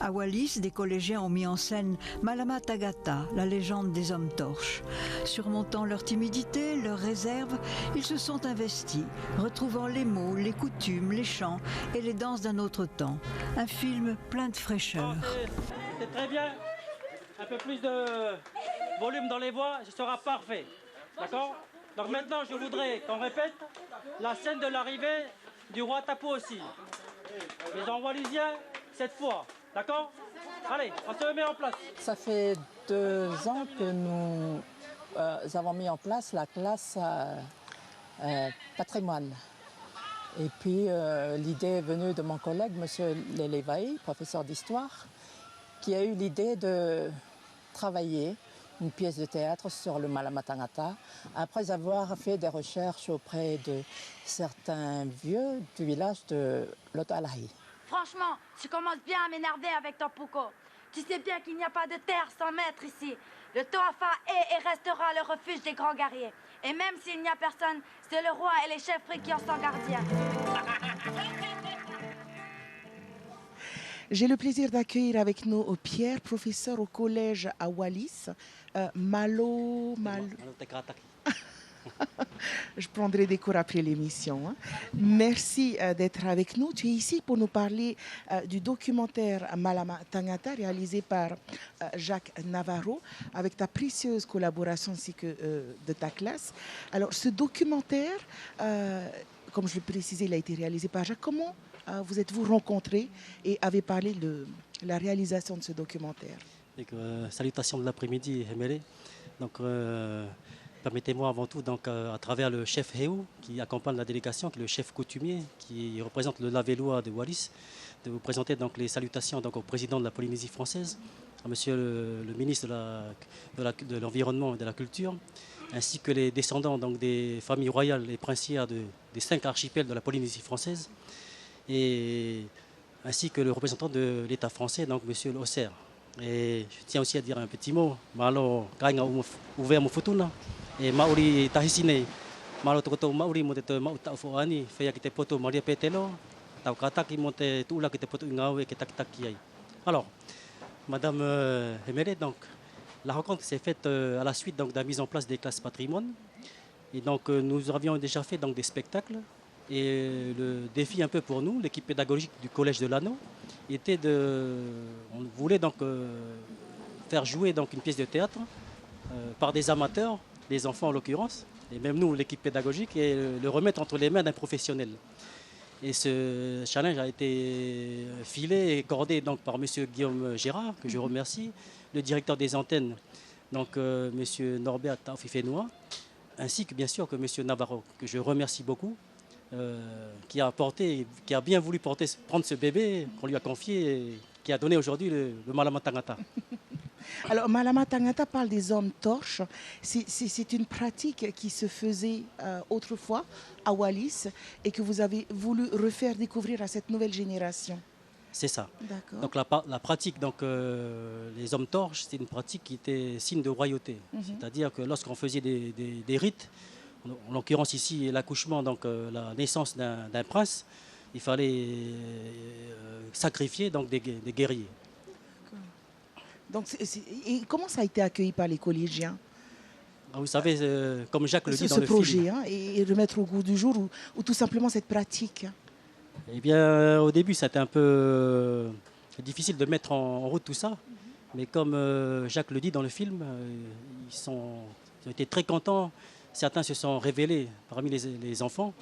À Wallis, des collégiens ont mis en scène Malama Tagata, la légende des hommes torches. Surmontant leur timidité, leur réserve, ils se sont investis, retrouvant les mots, les coutumes, les chants et les danses d'un autre temps. Un film plein de fraîcheur. C'est très bien. Un peu plus de volume dans les voix, ce sera parfait. D'accord? Donc maintenant, je voudrais qu'on répète la scène de l'arrivée du roi Tapu aussi. Les en wallisien, cette fois. D'accord? Allez, on se met en place. Ça fait 2 ans que nous avons mis en place la classe patrimoine. Et puis l'idée est venue de mon collègue, M. Lelevaï, professeur d'histoire, qui a eu l'idée de travailler une pièce de théâtre sur le Malama Tangata, après avoir fait des recherches auprès de certains vieux du village de Lotalahi. Franchement, tu commences bien à m'énerver avec ton pouco. Tu sais bien qu'il n'y a pas de terre sans maître ici. Le Toafa est et restera le refuge des grands guerriers. Et même s'il n'y a personne, c'est le roi et les chefferies qui en sont gardiens. J'ai le plaisir d'accueillir avec nous Pierre, professeur au collège à Wallis. Malo. Je prendrai des cours après l'émission. Hein. Merci d'être avec nous. Tu es ici pour nous parler du documentaire Malama Tangata réalisé par Jacques Navarro avec ta précieuse collaboration ainsi que de ta classe. Alors ce documentaire, comme je le précisais, il a été réalisé par Jacques. Comment vous êtes-vous rencontrés et avez parlé de la réalisation de ce documentaire? Salutations de l'après-midi, Emele. Donc, permettez-moi avant tout, donc, à travers le chef Heu, qui accompagne la délégation, qui est le chef coutumier, qui représente le Lavélois de Wallis, de vous présenter donc, les salutations donc, au président de la Polynésie française, à monsieur le ministre de l'Environnement et de la Culture, ainsi que les descendants donc, des familles royales et princières des 5 archipels de la Polynésie française, et ainsi que le représentant de l'État français, donc monsieur Losser. Et je tiens aussi à dire un petit mot. Malo kainga ouvert mo futuna et maori tahisine malo toto maori mo te mau ta foani feia ki te poto maria petelo tau kataki mo te tula ki te poto ngawe ki takitaki ai. Alors madame Emele, donc la rencontre s'est faite à la suite donc de la mise en place des classes patrimoine, et donc nous avions déjà fait donc des spectacles. Et le défi un peu pour nous, l'équipe pédagogique du Collège de l'Anneau, était on voulait donc faire jouer donc une pièce de théâtre par des amateurs, des enfants en l'occurrence, et même nous, l'équipe pédagogique, et le remettre entre les mains d'un professionnel. Et ce challenge a été filé et cordé donc par M. Guillaume Gérard, que je remercie, le directeur des antennes, donc M. Norbert Taufifenoa, ainsi que bien sûr que M. Navarro, que je remercie beaucoup. Qui a bien voulu prendre ce bébé qu'on lui a confié qui a donné aujourd'hui le Malama Tangata. Alors, Malama Tangata parle des hommes torches. C'est une pratique qui se faisait autrefois à Wallis et que vous avez voulu refaire découvrir à cette nouvelle génération. C'est ça. D'accord. Donc la pratique, les hommes torches, c'est une pratique qui était signe de royauté. C'est-à-dire que lorsqu'on faisait des rites, en l'occurrence ici l'accouchement, la naissance d'un prince, il fallait sacrifier des guerriers. Donc, et comment ça a été accueilli par les collégiens? Vous savez, comme Jacques le dit dans ce le projet, film. hein, et remettre au goût du jour ou tout simplement cette pratique. Eh bien, au début, c'était un peu difficile de mettre en route tout ça. Mais comme Jacques le dit dans le film, ils ont été très contents. Certains se sont révélés parmi les enfants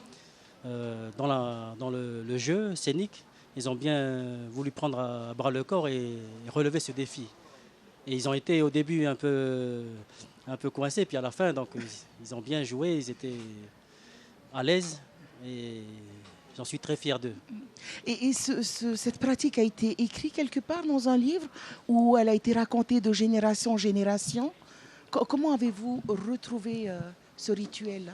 dans le jeu scénique. Ils ont bien voulu prendre à bras le corps et relever ce défi. Et ils ont été au début un peu coincés, puis à la fin, donc ils ont bien joué, ils étaient à l'aise et j'en suis très fier d'eux. Et cette pratique a été écrite quelque part dans un livre ou elle a été racontée de génération en génération? Comment avez-vous retrouvé ce rituel?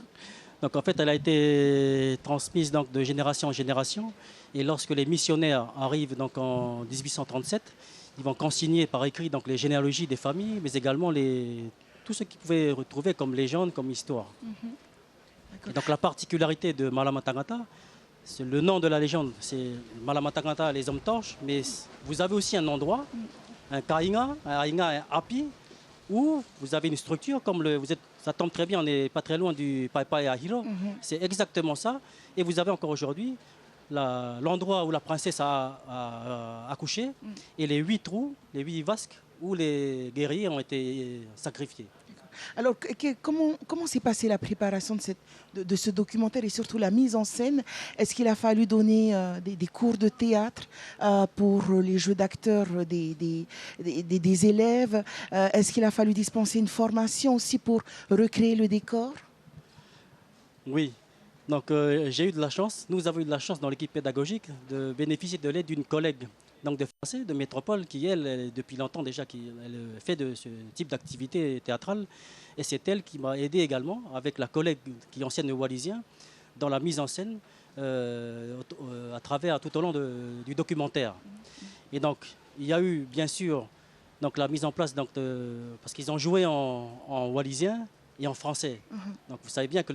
Donc en fait, elle a été transmise de génération en génération. Et lorsque les missionnaires arrivent en 1837, ils vont consigner par écrit les généalogies des familles, mais également tout ce qu'ils pouvaient retrouver comme légende, comme histoire. Et donc la particularité de Malama Tangata, c'est le nom de la légende, c'est Malama Tangata, les hommes torches, mais vous avez aussi un endroit, un kainga, un api, où vous avez une structure, ça tombe très bien, on n'est pas très loin du Pai Ahiro, c'est exactement ça. Et vous avez encore aujourd'hui l'endroit où la princesse a accouché et les 8 trous, les 8 vasques où les guerriers ont été sacrifiés. Alors, comment s'est passée la préparation de ce documentaire et surtout la mise en scène? Est-ce qu'il a fallu donner des cours de théâtre pour les jeux d'acteurs des élèves? Est-ce qu'il a fallu dispenser une formation aussi pour recréer le décor? Oui. Donc j'ai eu de la chance, nous avons eu de la chance dans l'équipe pédagogique de bénéficier de l'aide d'une collègue de français, de métropole, qui elle, depuis longtemps déjà, elle fait de ce type d'activité théâtrale. Et c'est elle qui m'a aidé également, avec la collègue qui enseigne le wallisien, dans la mise en scène à travers tout au long du documentaire. Et donc il y a eu bien sûr la mise en place, parce qu'ils ont joué en wallisien et en français. Donc vous savez bien que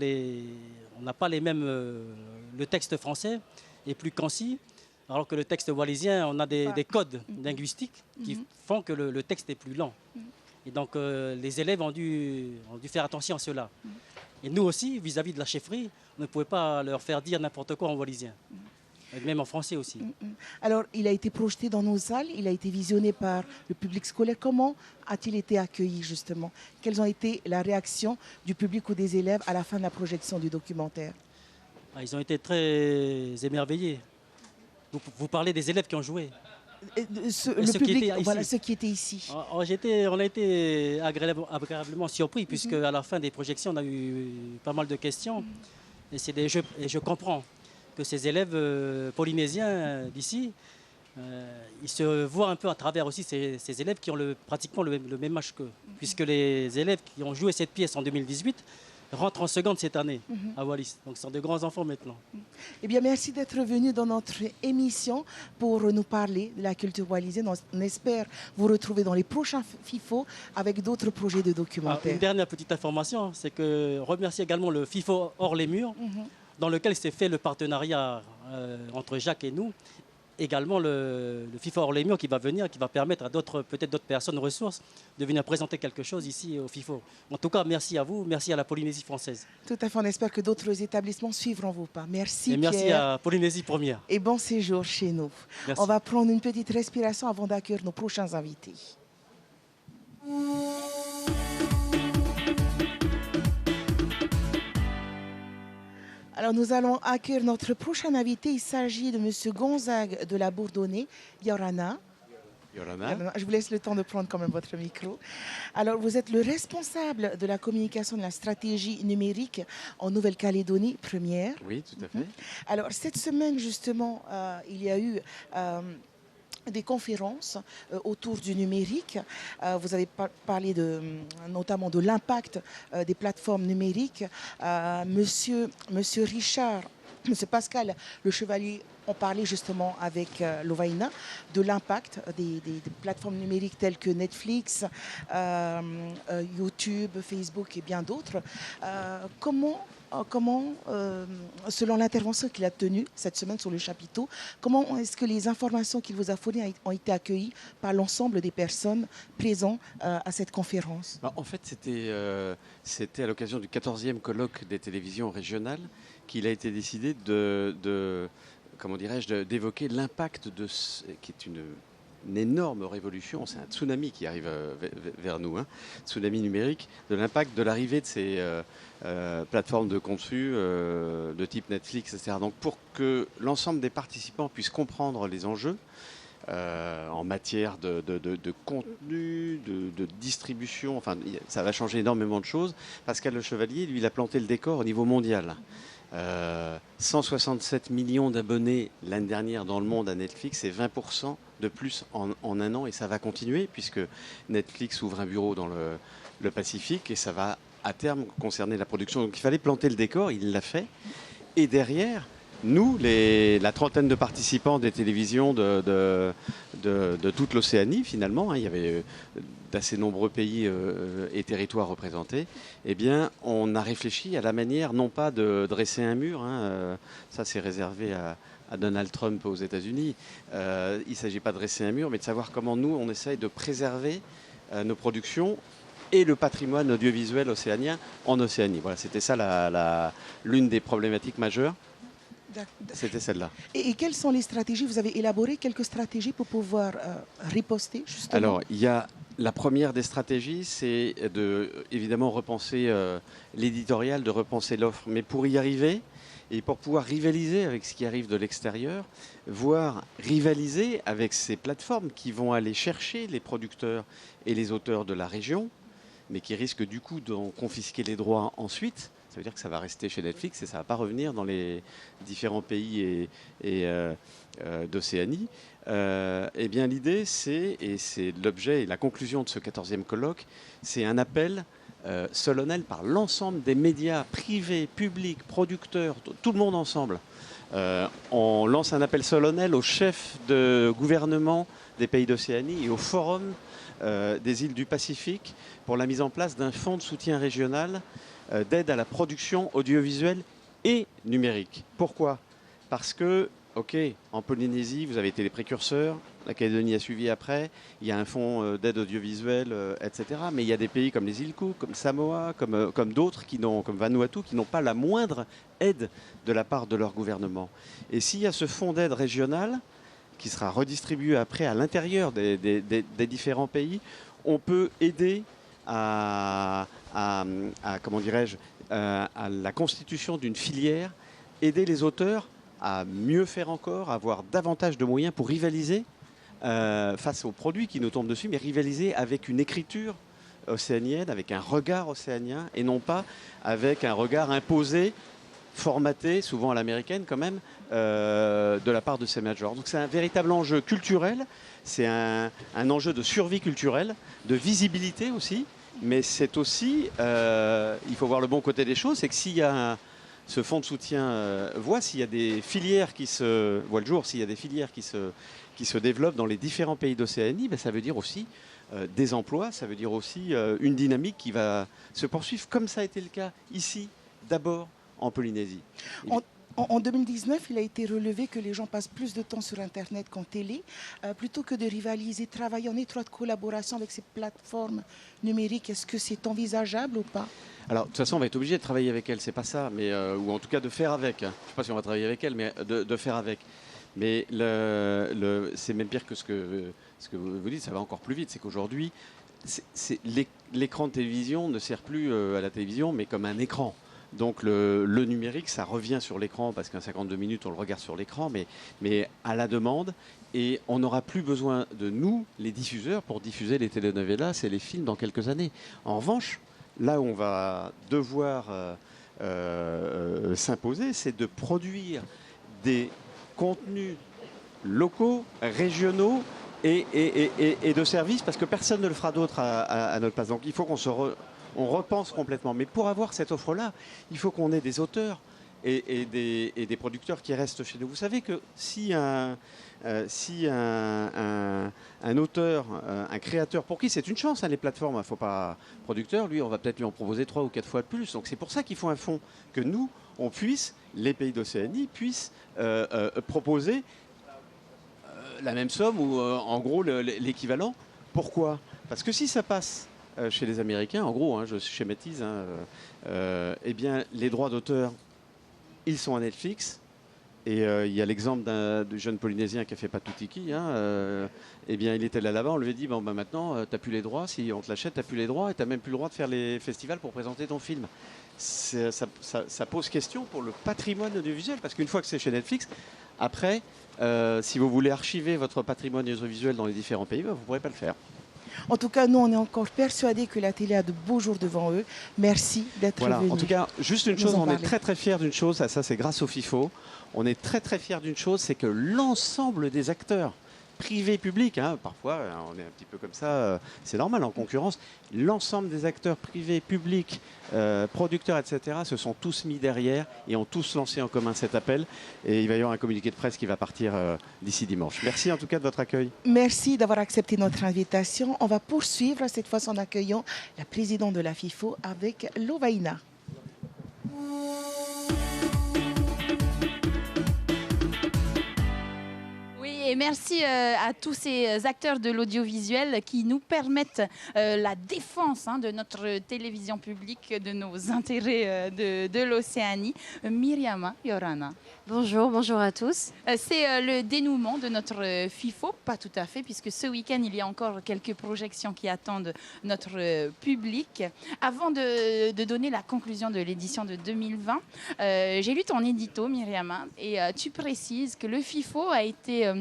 on n'a pas les mêmes... le texte français est plus concis, alors que le texte wallisien, on a des codes linguistiques qui font que le texte est plus lent. Et donc les élèves ont dû faire attention à cela. Et nous aussi, vis-à-vis de la chefferie, on ne pouvait pas leur faire dire n'importe quoi en wallisien. Et même en français aussi. Alors, il a été projeté dans nos salles, il a été visionné par le public scolaire. Comment a-t-il été accueilli, justement? Quelles ont été la réaction du public ou des élèves à la fin de la projection du documentaire? Ils ont été très émerveillés. Vous parlez des élèves qui ont joué. Le public, voilà, ceux qui étaient ici. On a été agréablement surpris, puisque à la fin des projections, on a eu pas mal de questions. Et je comprends que ces élèves polynésiens d'ici, ils se voient un peu à travers aussi ces élèves qui ont pratiquement le même âge qu'eux, puisque les élèves qui ont joué cette pièce en 2018 rentrent en seconde cette année à Wallis. Donc ce sont de grands enfants maintenant. Eh bien, merci d'être venu dans notre émission pour nous parler de la culture wallisienne. On espère vous retrouver dans les prochains FIFO avec d'autres projets de documentaires. Une dernière petite information, c'est que remercier également le FIFO Hors les Murs, dans lequel s'est fait le partenariat entre Jacques et nous. Également le FIFO Hors les Murs qui va venir, qui va permettre à peut-être d'autres personnes ressources de venir présenter quelque chose ici au FIFO. En tout cas, merci à vous, merci à la Polynésie française. Tout à fait, on espère que d'autres établissements suivront vos pas. Merci, et merci Pierre. à Polynésie Première. Et bon séjour chez nous. Merci. On va prendre une petite respiration avant d'accueillir nos prochains invités. Alors nous allons accueillir notre prochain invité. Il s'agit de M. Gonzague de la Bourdonnais, Yorana. Yorana. Je vous laisse le temps de prendre quand même votre micro. Alors vous êtes le responsable de la communication de la stratégie numérique en Nouvelle-Calédonie première. Oui, tout à fait. Alors cette semaine justement, il y a eu des conférences autour du numérique. Vous avez parlé notamment de l'impact des plateformes numériques. Monsieur Richard, Monsieur Pascal Le Chevalier ont parlé justement avec Lovaina de l'impact des plateformes numériques telles que Netflix, YouTube, Facebook et bien d'autres. Comment, selon l'intervention qu'il a tenue cette semaine sur le chapiteau, comment est-ce que les informations qu'il vous a fournies ont été accueillies par l'ensemble des personnes présentes à cette conférence? En fait, c'était à l'occasion du 14e colloque des télévisions régionales qu'il a été décidé comment dirais-je, d'évoquer l'impact qui est une énorme révolution, c'est un tsunami qui arrive vers nous, tsunami numérique, de l'impact de l'arrivée de ces plateformes de contenu de type Netflix, etc. Donc pour que l'ensemble des participants puissent comprendre les enjeux en matière de contenu, de distribution, enfin ça va changer énormément de choses. Pascal Le Chevalier, lui, il a planté le décor au niveau mondial. 167 millions d'abonnés l'année dernière dans le monde à Netflix, c'est 20% de plus en un an, et ça va continuer puisque Netflix ouvre un bureau dans le Pacifique et ça va à terme concerner la production. Donc il fallait planter le décor, il l'a fait. Et derrière, nous, la trentaine de participants des télévisions de toute l'Océanie, finalement, il y avait d'assez nombreux pays et territoires représentés, eh bien, on a réfléchi à la manière, non pas de dresser un mur, ça c'est réservé à Donald Trump aux États-Unis, il ne s'agit pas de dresser un mur, mais de savoir comment nous, on essaye de préserver nos productions et le patrimoine audiovisuel océanien en Océanie. Voilà, c'était ça l'une des problématiques majeures. C'était celle-là. Et quelles sont les stratégies? Vous avez élaboré quelques stratégies pour pouvoir riposter, justement? Alors, il y a la première des stratégies, c'est évidemment repenser l'éditorial, de repenser l'offre. Mais pour y arriver, et pour pouvoir rivaliser avec ce qui arrive de l'extérieur, voire rivaliser avec ces plateformes qui vont aller chercher les producteurs et les auteurs de la région, mais qui risquent du coup d'en confisquer les droits ensuite. Ça veut dire que ça va rester chez Netflix et ça ne va pas revenir dans les différents pays d'Océanie. Eh bien, l'idée, et c'est l'objet et la conclusion de ce 14e colloque, c'est un appel solennel par l'ensemble des médias privés, publics, producteurs, tout le monde ensemble. On lance un appel solennel aux chefs de gouvernement des pays d'Océanie et au forum des îles du Pacifique pour la mise en place d'un fonds de soutien régional d'aide à la production audiovisuelle et numérique. Pourquoi? Parce que, ok, en Polynésie, vous avez été les précurseurs, la Calédonie a suivi après, il y a un fonds d'aide audiovisuelle, etc. Mais il y a des pays comme les îles Cook, comme Samoa, comme d'autres, comme Vanuatu, qui n'ont pas la moindre aide de la part de leur gouvernement. Et s'il y a ce fonds d'aide régional, qui sera redistribué après à l'intérieur des différents pays, on peut aider à comment dirais-je, à la constitution d'une filière, aider les auteurs à mieux faire encore, à avoir davantage de moyens pour rivaliser face aux produits qui nous tombent dessus, mais rivaliser avec une écriture océanienne, avec un regard océanien, et non pas avec un regard imposé, formaté, souvent à l'américaine quand même, de la part de ces majors. Donc c'est un véritable enjeu culturel, c'est un enjeu de survie culturelle, de visibilité aussi, mais c'est aussi, il faut voir le bon côté des choses, c'est que s'il y a ce fonds de soutien s'il y a des filières qui voient le jour, s'il y a des filières qui se développent dans les différents pays d'Océanie, ben ça veut dire aussi des emplois, ça veut dire aussi une dynamique qui va se poursuivre, comme ça a été le cas ici, d'abord en Polynésie. En 2019, il a été relevé que les gens passent plus de temps sur Internet qu'en télé. Plutôt que de rivaliser, travailler en étroite collaboration avec ces plateformes numériques, est-ce que c'est envisageable ou pas? Alors, de toute façon, on va être obligé de travailler avec elles, c'est pas ça, mais, ou en tout cas de faire avec. Je ne sais pas si on va travailler avec elles, mais de faire avec. Mais c'est même pire que ce que vous dites, ça va encore plus vite. C'est qu'aujourd'hui, l'écran de télévision ne sert plus à la télévision, mais comme un écran. Donc le numérique, ça revient sur l'écran, parce qu'en 52 minutes, on le regarde sur l'écran, mais à la demande. Et on n'aura plus besoin de nous, les diffuseurs, pour diffuser les telenovelas et les films dans quelques années. En revanche, là où on va devoir s'imposer, c'est de produire des contenus locaux, régionaux et de services, parce que personne ne le fera d'autre à notre place. Donc il faut on repense complètement. Mais pour avoir cette offre-là, il faut qu'on ait des auteurs et des producteurs qui restent chez nous. Vous savez que si un auteur, un créateur, pour qui c'est une chance, hein, les plateformes, il ne faut pas producteur, lui, on va peut-être lui en proposer 3 ou 4 fois de plus. Donc c'est pour ça qu'il faut un fonds, que nous, on puisse, les pays d'Océanie, puissent proposer la même somme ou en gros l'équivalent. Pourquoi? Parce que si ça passe chez les Américains, en gros, hein, je schématise, hein, eh bien les droits d'auteur, ils sont à Netflix. Et il y a l'exemple du jeune Polynésien qui a fait Patuti. Hein, eh bien, il était là-bas, on lui a dit bon, bah, maintenant, tu n'as plus les droits. Si on te l'achète, tu n'as plus les droits et tu n'as même plus le droit de faire les festivals pour présenter ton film. Ça pose question pour le patrimoine audiovisuel, parce qu'une fois que c'est chez Netflix, après, si vous voulez archiver votre patrimoine audiovisuel dans les différents pays, bah, vous ne pourrez pas le faire. En tout cas, nous, on est encore persuadés que la télé a de beaux jours devant eux. Merci d'être venus. En tout cas, juste une chose, on est très très fiers d'une chose, ça c'est grâce au FIFO. On est très très fiers d'une chose, c'est que l'ensemble des acteurs, privés, publics, hein, parfois on est un petit peu comme ça, c'est normal en concurrence, l'ensemble des acteurs privés, publics, producteurs, etc., se sont tous mis derrière et ont tous lancé en commun cet appel. Et il va y avoir un communiqué de presse qui va partir d'ici dimanche. Merci en tout cas de votre accueil. Merci d'avoir accepté notre invitation. On va poursuivre cette fois en accueillant la présidente de la FIFO avec Lovaina. Et merci à tous ces acteurs de l'audiovisuel qui nous permettent la défense de notre télévision publique, de nos intérêts de l'Océanie. Myriama Yorana. Bonjour, bonjour à tous. C'est le dénouement de notre FIFO, pas tout à fait, puisque ce week-end, il y a encore quelques projections qui attendent notre public. Avant de donner la conclusion de l'édition de 2020, j'ai lu ton édito, Myriama, et tu précises que le FIFO a été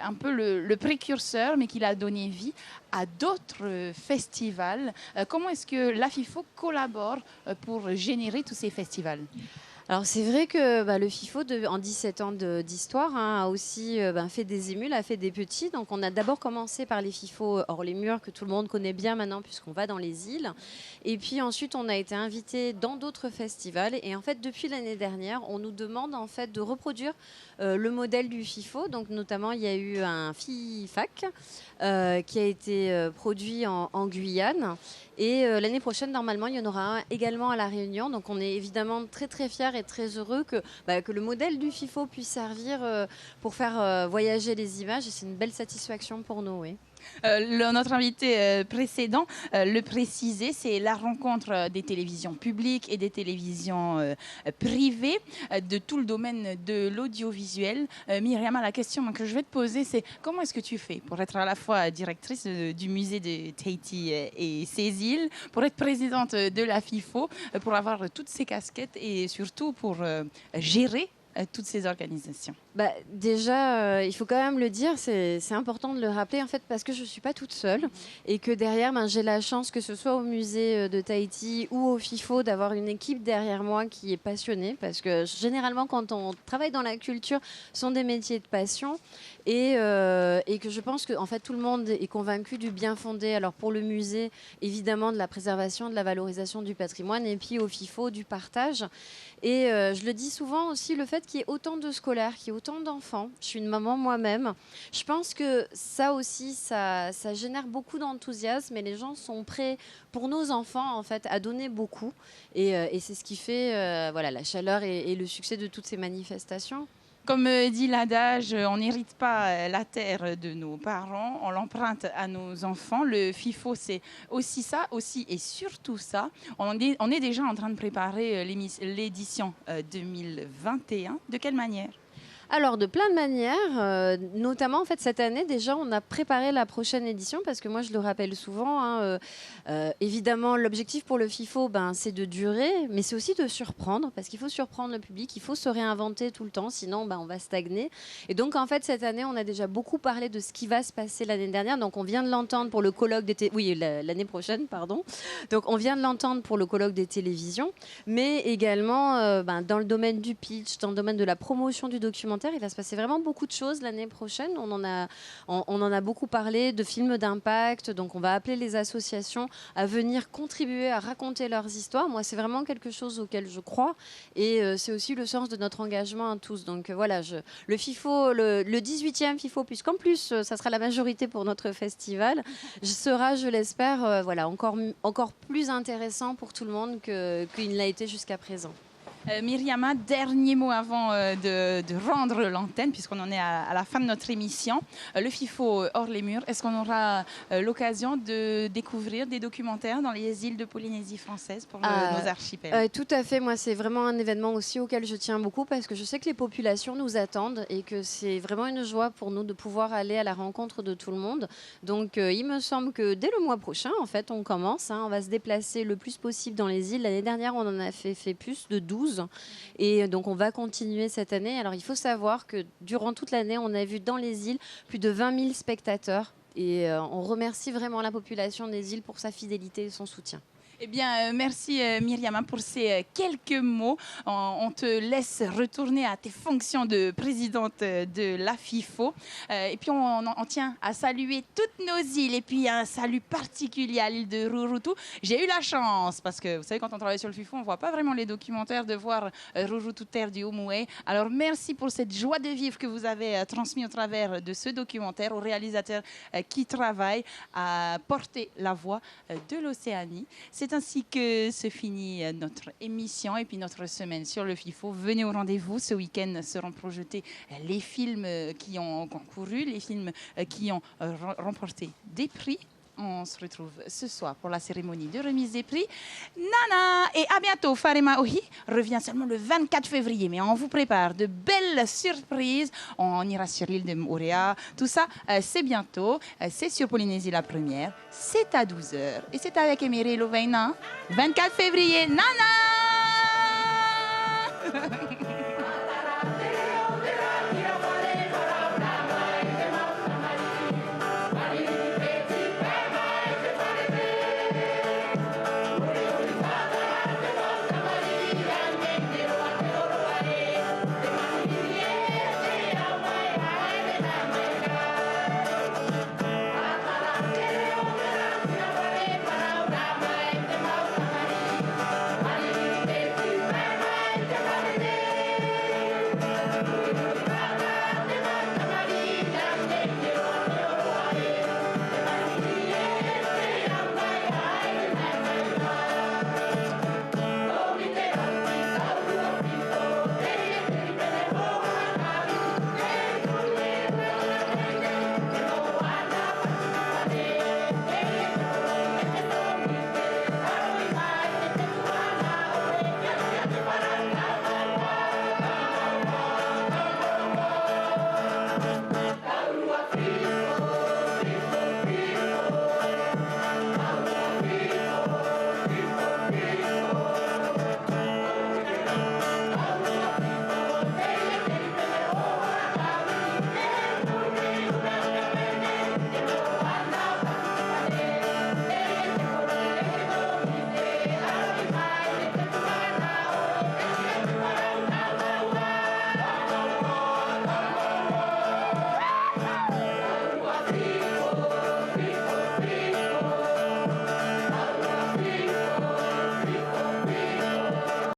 un peu le précurseur, mais qu'il a donné vie à d'autres festivals. Comment est-ce que la FIFO collabore pour générer tous ces festivals ? Alors c'est vrai que le FIFO, en 17 ans d'histoire, a aussi fait des émules, a fait des petits. Donc on a d'abord commencé par les FIFO hors les murs, que tout le monde connaît bien maintenant puisqu'on va dans les îles. Et puis ensuite on a été invité dans d'autres festivals. Et en fait depuis l'année dernière, on nous demande en fait de reproduire le modèle du FIFO. Donc notamment il y a eu un FIFAC qui a été produit en Guyane. Et l'année prochaine, normalement, il y en aura un également à La Réunion. Donc on est évidemment très très fiers et très heureux que le modèle du FIFO puisse servir pour faire voyager les images. Et c'est une belle satisfaction pour nous, oui. Notre invité précédent le précisait, c'est la rencontre des télévisions publiques et des télévisions privées de tout le domaine de l'audiovisuel. Myriama, la question que je vais te poser, c'est comment est-ce que tu fais pour être à la fois directrice du musée de Tahiti et ses îles, pour être présidente de la FIFO, pour avoir toutes ces casquettes et surtout pour gérer toutes ces organisations? Déjà, il faut quand même le dire, c'est important de le rappeler en fait parce que je ne suis pas toute seule et que derrière, j'ai la chance que ce soit au musée de Tahiti ou au FIFO d'avoir une équipe derrière moi qui est passionnée parce que généralement quand on travaille dans la culture, ce sont des métiers de passion et que je pense que en fait, tout le monde est convaincu du bien fondé. Alors pour le musée, évidemment de la préservation, de la valorisation du patrimoine et puis au FIFO du partage. Et je le dis souvent aussi, le fait qu'il y ait autant de scolaires, qu'il y ait autant d'enfants. Je suis une maman moi-même. Je pense que ça aussi, ça génère beaucoup d'enthousiasme et les gens sont prêts pour nos enfants en fait à donner beaucoup. Et c'est ce qui fait la chaleur et le succès de toutes ces manifestations. Comme dit l'adage, on n'hérite pas la terre de nos parents, on l'emprunte à nos enfants. Le FIFO, c'est aussi ça, aussi et surtout ça. On est déjà en train de préparer l'édition 2021. De quelle manière ? Alors, de plein de manières, notamment en fait cette année déjà on a préparé la prochaine édition parce que moi je le rappelle souvent, évidemment l'objectif pour le FIFO c'est de durer mais c'est aussi de surprendre parce qu'il faut surprendre le public, il faut se réinventer tout le temps sinon on va stagner et donc en fait cette année on a déjà beaucoup parlé de ce qui va se passer l'année dernière donc on vient de l'entendre pour le colloque l'année prochaine pardon donc on vient de l'entendre pour le colloque des télévisions mais également dans le domaine du pitch, dans le domaine de la promotion du documentaire documentaire. Il va se passer vraiment beaucoup de choses l'année prochaine. On en a beaucoup parlé de films d'impact. Donc, on va appeler les associations à venir contribuer à raconter leurs histoires. Moi, c'est vraiment quelque chose auquel je crois. Et c'est aussi le sens de notre engagement à tous. Donc, voilà, le FIFO, le 18e FIFO, puisqu'en plus, ça sera la majorité pour notre festival, sera, je l'espère, voilà, encore plus intéressant pour tout le monde qu'il ne l'a été jusqu'à présent. Myriama, dernier mot avant de rendre l'antenne, puisqu'on en est à la fin de notre émission. Le FIFO hors les murs, est-ce qu'on aura l'occasion de découvrir des documentaires dans les îles de Polynésie française pour nos archipels? Tout à fait. Moi, c'est vraiment un événement aussi auquel je tiens beaucoup parce que je sais que les populations nous attendent et que c'est vraiment une joie pour nous de pouvoir aller à la rencontre de tout le monde. Donc, il me semble que dès le mois prochain, en fait, on commence. On va se déplacer le plus possible dans les îles. L'année dernière, on en a fait plus de 12. Et donc, on va continuer cette année. Alors, il faut savoir que durant toute l'année, on a vu dans les îles plus de 20 000 spectateurs. Et on remercie vraiment la population des îles pour sa fidélité et son soutien. Eh bien, merci Myriama pour ces quelques mots. On te laisse retourner à tes fonctions de présidente de la FIFO. Et puis, on tient à saluer toutes nos îles. Et puis, un salut particulier à l'île de Rurutu. J'ai eu la chance, parce que vous savez, quand on travaille sur le FIFO, on ne voit pas vraiment les documentaires, de voir Rurutu, terre du Omoué. Alors, merci pour cette joie de vivre que vous avez transmise au travers de ce documentaire aux réalisateurs qui travaillent à porter la voix de l'Océanie. C'est ainsi que se finit notre émission et puis notre semaine sur le FIFO. Venez au rendez-vous. Ce week-end seront projetés les films qui ont concouru, les films qui ont remporté des prix. On se retrouve ce soir pour la cérémonie de remise des prix. Nana et à bientôt. Farema Ohi revient seulement le 24 février, mais on vous prépare de belles surprises. On ira sur l'île de Moorea. Tout ça, c'est bientôt. C'est sur Polynésie la première. C'est à 12h. Et c'est avec Emery Louvaina. 24 février. Nana